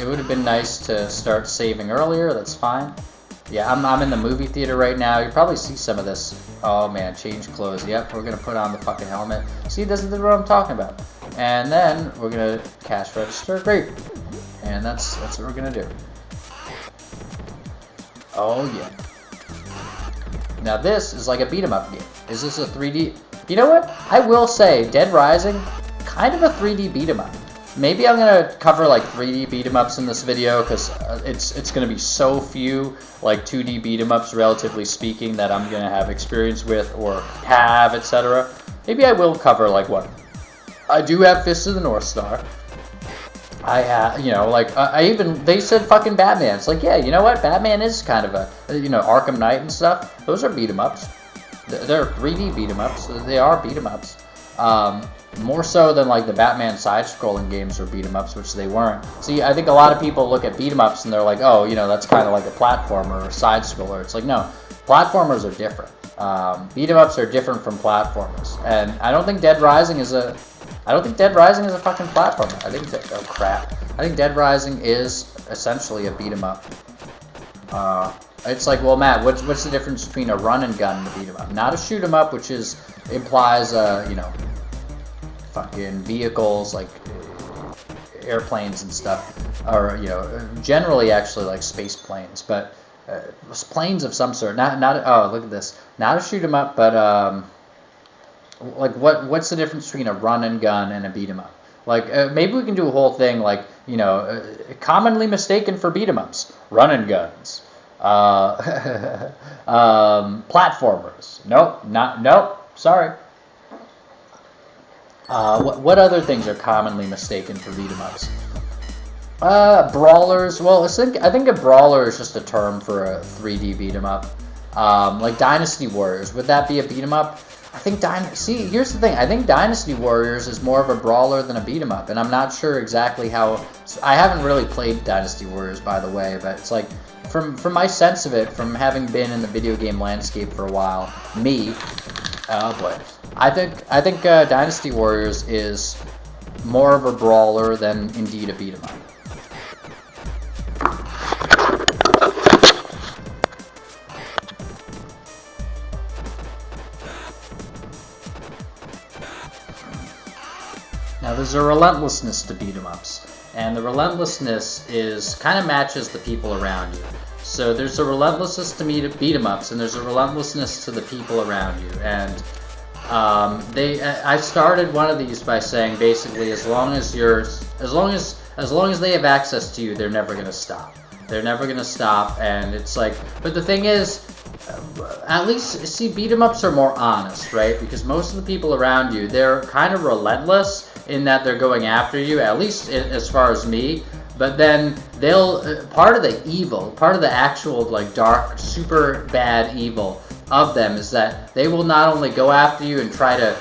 It would have been nice to start saving earlier. That's fine. Yeah, I'm in the movie theater right now. You probably see some of this. Oh man, change clothes. Yep, we're gonna put on the fucking helmet. See, this is what I'm talking about. And then we're gonna cash register. Great. And that's what we're gonna do. Oh yeah. Now this is like a beat 'em up game. Is this a 3D? You know what? I will say, Dead Rising, kind of a 3D beat 'em up. Maybe I'm gonna cover like 3D beat 'em ups in this video, because it's gonna be so few like 2D beat 'em ups, relatively speaking, that I'm gonna have experience with or have, etc. Maybe I will cover like what I do have. Fist of the North Star. I have, you know, like they said fucking Batman. It's like, yeah, you know what? Batman is kind of a, you know, Arkham Knight and stuff. Those are beat 'em ups. They're 3D beat 'em ups. They are beat 'em ups. More so than like the Batman side-scrolling games or beat 'em ups, which they weren't. See, I think a lot of people look at beat 'em ups and they're like, oh, you know, that's kind of like a platformer or a side-scroller. It's like, no, platformers are different. Beat 'em ups are different from platformers, and I don't think Dead Rising is a fucking platformer. I think Dead Rising is essentially a beat 'em up. It's like, well, Matt, what's the difference between a run and gun and a beat 'em up? Not a shoot 'em up, which implies you know, fucking vehicles like airplanes and stuff, or you know, generally actually like space planes, but planes of some sort. Not oh, look at this. Not a shoot 'em up, but like what's the difference between a run and gun and a beat 'em up? Like maybe we can do a whole thing like, you know, commonly mistaken for beat 'em ups, run and guns. Platformers. Nope. Sorry. What other things are commonly mistaken for beat 'em ups? Brawlers. Well, I think a brawler is just a term for a 3D beat 'em up. Like Dynasty Warriors. Would that be a beat 'em up? I think see, here's the thing. I think Dynasty Warriors is more of a brawler than a beat 'em up, and I'm not sure exactly how. I haven't really played Dynasty Warriors, by the way, but it's like from my sense of it, from having been in the video game landscape for a while, oh boy, I think Dynasty Warriors is more of a brawler than indeed a beat 'em up. Now Now there's a relentlessness to beat 'em ups, and the relentlessness is kind of matches the people around you. So there's a relentlessness to beat 'em ups, and there's a relentlessness to the people around you. And I started one of these by saying basically, as long as they have access to you, they're never gonna stop. They're never gonna stop, and it's like, but the thing is, at least, see, beat 'em ups are more honest, right? Because most of the people around you, they're kind of relentless in that they're going after you, at least as far as me. But then part of the actual like dark, super bad evil of them is that they will not only go after you and try to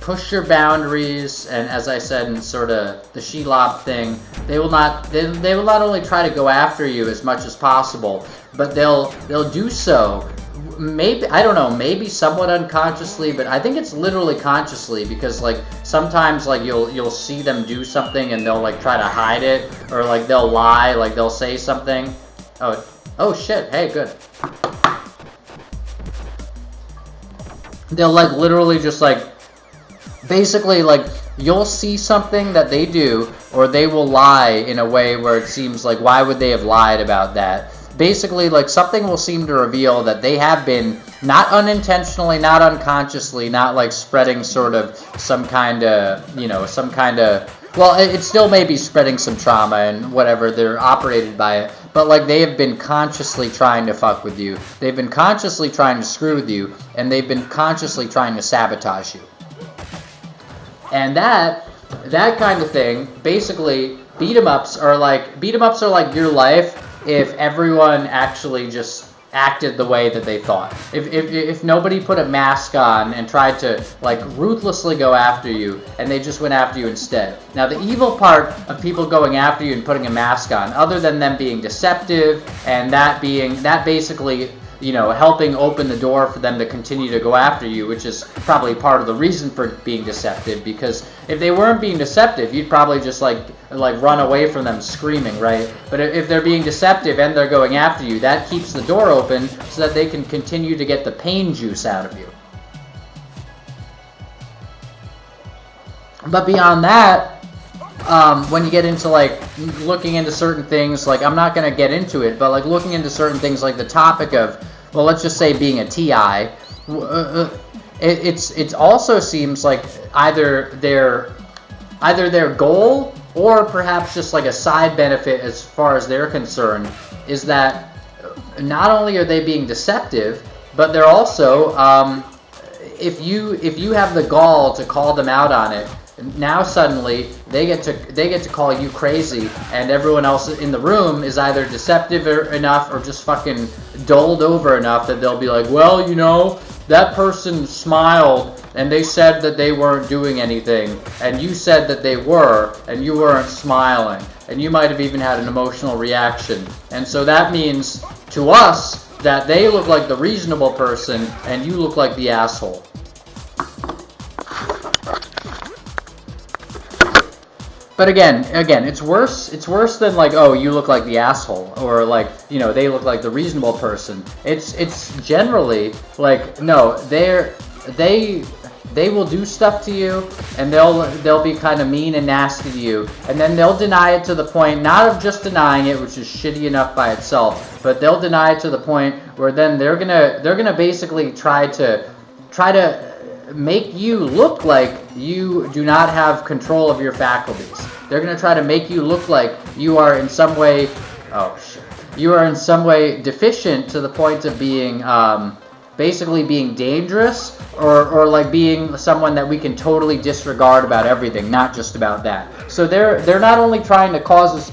push your boundaries, and as I said in sort of the Shelob thing, they will not only try to go after you as much as possible, but they'll do so, maybe, I don't know, maybe somewhat unconsciously, but I think it's literally consciously, because like sometimes like you'll see them do something and they'll like try to hide it, or like they'll lie, like they'll say something. Oh shit, hey, good. They'll like literally just like, basically like, you'll see something that they do, or they will lie in a way where it seems like, why would they have lied about that? Basically, like, something will seem to reveal that they have been, not unintentionally, not unconsciously, not like spreading sort of some kind of, well, it still may be spreading some trauma and whatever, they're operated by it, but like they have been consciously trying to fuck with you. They've been consciously trying to screw with you, and they've been consciously trying to sabotage you. And that kind of thing, basically, beat 'em ups are like your life if everyone actually just acted the way that they thought. If nobody put a mask on and tried to like ruthlessly go after you, and they just went after you instead. Now the evil part of people going after you and putting a mask on, other than them being deceptive and that basically, helping open the door for them to continue to go after you, which is probably part of the reason for being deceptive, because if they weren't being deceptive, you'd probably just like run away from them screaming, right? But if they're being deceptive and they're going after you, that keeps the door open so that they can continue to get the pain juice out of you. But beyond that, when you get into like looking into certain things, like I'm not going to get into it, but like looking into certain things like the topic of, well, let's just say being a TI, it also seems like either their goal, or perhaps just like a side benefit as far as they're concerned, is that not only are they being deceptive, but they're also, if you have the gall to call them out on it, now suddenly they get to call you crazy, and everyone else in the room is either deceptive enough or just fucking doled over enough that they'll be like, well, that person smiled and they said that they weren't doing anything, and you said that they were, and you weren't smiling, and you might have even had an emotional reaction, and so that means to us that they look like the reasonable person and you look like the asshole. But again, it's worse than like, oh, you look like the asshole, or like, they look like the reasonable person. It's generally like, no, they will do stuff to you, and they'll be kind of mean and nasty to you, and then they'll deny it to the point, not of just denying it, which is shitty enough by itself, but they'll deny it to the point where then they're gonna basically try to make you look like you do not have control of your faculties. They're going to try to make you look like you are in some way, deficient to the point of being, basically being dangerous, or like being someone that we can totally disregard about everything, not just about that. So they're not only trying to cause us,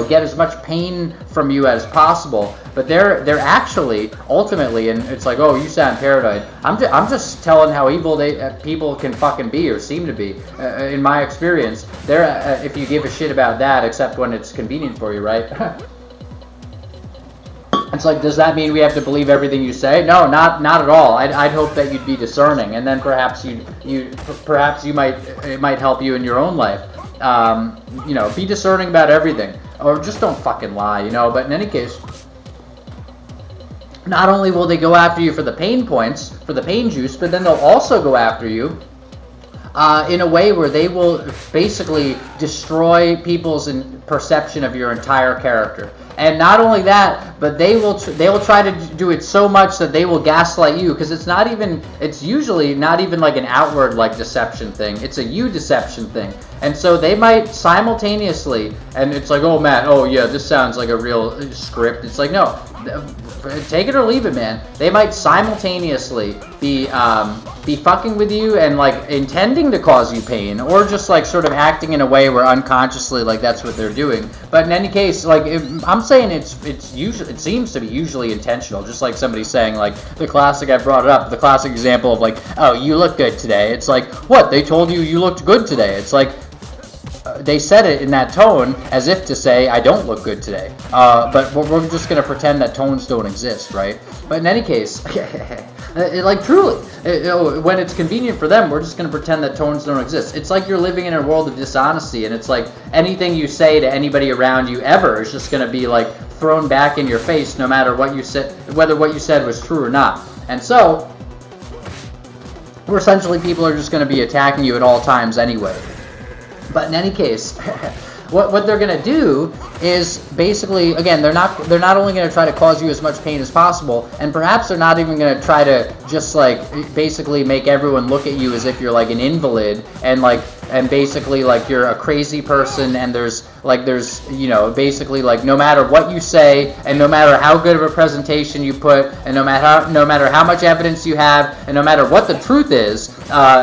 get as much pain from you as possible, but they're actually ultimately, and it's like, oh, you sound paranoid. I'm just telling how evil people can fucking be, or seem to be. In my experience, if you give a shit about that, except when it's convenient for you, right? It's like, does that mean we have to believe everything you say? No, not at all. I'd hope that you'd be discerning, and then perhaps it might help you in your own life. Be discerning about everything, or just don't fucking lie, But in any case, not only will they go after you for the pain points, for the pain juice, but then they'll also go after you in a way where they will basically destroy people's perception of your entire character. And not only that, but they will try to do it so much that they will gaslight you, because it's usually not even like an outward like deception thing. It's a you deception thing. And so they might simultaneously, and it's like, oh man, oh yeah, this sounds like a real script. It's like, no, take it or leave it, man. They might simultaneously be fucking with you and like intending to cause you pain, or just like sort of acting in a way where unconsciously like that's what they're doing. But in any case, like I'm saying, it's usually, it seems to be usually intentional. Just like somebody saying, like the classic, I brought it up, the classic example of like, oh, you look good today. It's like, what? They told you looked good today. It's like, they said it in that tone as if to say, I don't look good today. But we're just going to pretend that tones don't exist, right? But in any case, like truly, when it's convenient for them, we're just going to pretend that tones don't exist. It's like you're living in a world of dishonesty, and it's like anything you say to anybody around you ever is just going to be like thrown back in your face, no matter what you said, whether what you said was true or not. And so, essentially, people are just going to be attacking you at all times anyway. But in any case, what they're going to do is basically, again, they're not only going to try to cause you as much pain as possible, and perhaps they're not even going to try to just like basically make everyone look at you as if you're like an invalid and basically like you're a crazy person, and there's basically like no matter what you say and no matter how good of a presentation you put and no matter how much evidence you have and no matter what the truth is,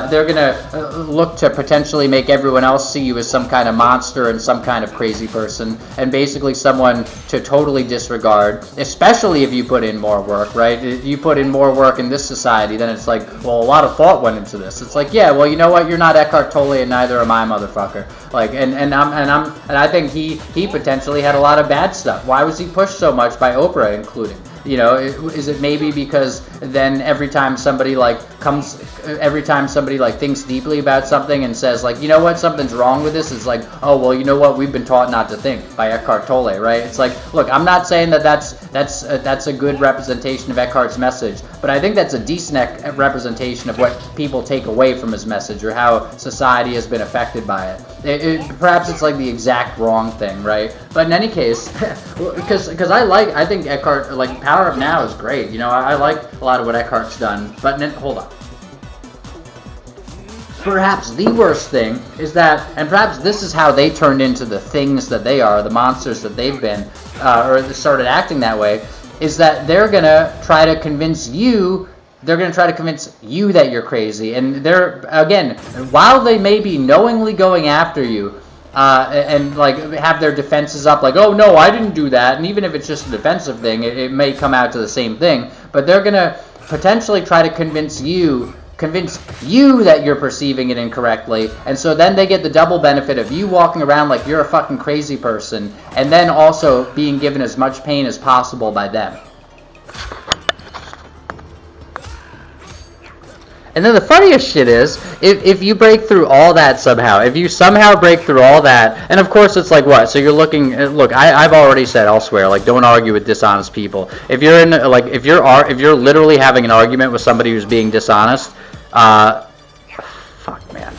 they're gonna look to potentially make everyone else see you as some kind of monster and some kind of crazy person, and basically someone to totally disregard, especially if you put in more work, right? If you put in more work in this society, then it's like, well, a lot of thought went into this. It's like, yeah, well, you know what? You're not Eckhart Tolle, and neither am I, motherfucker. Like, and I think he potentially had a lot of bad stuff. Why was he pushed so much by Oprah, including? You know, is it maybe because then every time somebody thinks deeply about something and says like, you know what, something's wrong with this, it's like, oh well, you know what, we've been taught not to think, by Eckhart Tolle, right? It's like, look, I'm not saying that that's a good representation of Eckhart's message, but I think that's a decent representation of what people take away from his message or how society has been affected by it. Perhaps it's like the exact wrong thing, right? But in any case, because I think Eckhart, like Power of Now is great. You know, I like a lot of what Eckhart's done. But hold on. Perhaps the worst thing is that, and perhaps this is how they turned into the things that they are, the monsters that they've been, or started acting that way, is that they're gonna try to convince you. They're going to try to convince you that you're crazy. And they're, again, while they may be knowingly going after you and like have their defenses up, like, oh no, I didn't do that. And even if it's just a defensive thing, it may come out to the same thing. But they're going to potentially try to convince you that you're perceiving it incorrectly. And so then they get the double benefit of you walking around like you're a fucking crazy person, and then also being given as much pain as possible by them. And then the funniest shit is, if you break through all that somehow, if you somehow break through all that, and of course it's like what? So you're looking, look, I've already said elsewhere, like don't argue with dishonest people. If you're in, like, if you're literally having an argument with somebody who's being dishonest, fuck man,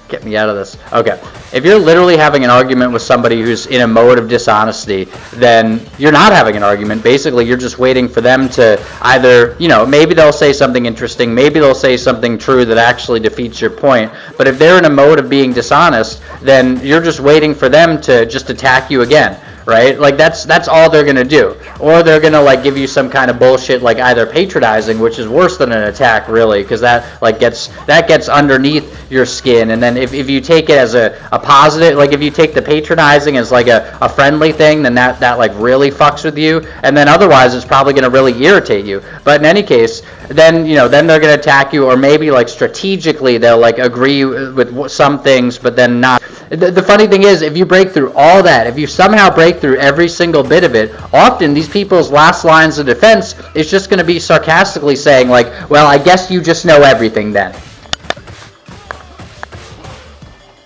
get me out of this. Okay, if you're literally having an argument with somebody who's in a mode of dishonesty, then you're not having an argument. Basically, you're just waiting for them to either, you know, maybe they'll say something interesting, maybe they'll say something true that actually defeats your point. But if they're in a mode of being dishonest, then you're just waiting for them to just attack you again. Right? Like that's all they're gonna do. Or they're gonna like give you some kind of bullshit, like either patronizing, which is worse than an attack really, because that gets underneath your skin. And then if you take it as a positive, like if you take the patronizing as like a friendly thing, then that like really fucks with you. And then otherwise it's probably gonna really irritate you. But in any case, then they're gonna attack you, or maybe like strategically they'll like agree with some things, but then not. The funny thing is, if you break through all that, if you somehow break through every single bit of it, often these people's last lines of defense is just going to be sarcastically saying like, well, I guess you just know everything then.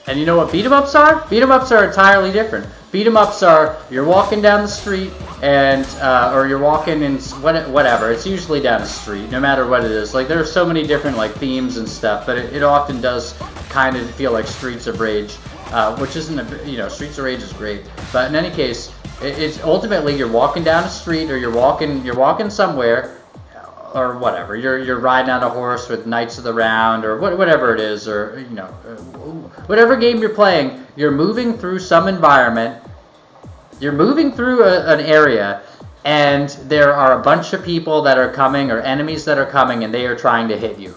And you know what beat 'em ups are? Beat 'em ups are entirely different. Beat 'em ups are, you're walking down the street and or you're walking in whatever. It's usually down the street, no matter what it is. Like there are so many different like themes and stuff, but it often does kind of feel like Streets of Rage, which isn't Streets of Rage is great, but in any case, it's ultimately you're walking down a street or you're walking somewhere, or whatever. You're riding on a horse with Knights of the Round or whatever it is, or whatever game you're playing. You're moving through some environment. You're moving through an area, and there are a bunch of people that are coming, or enemies that are coming, and they are trying to hit you.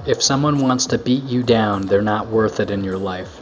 If someone wants to beat you down, they're not worth it in your life.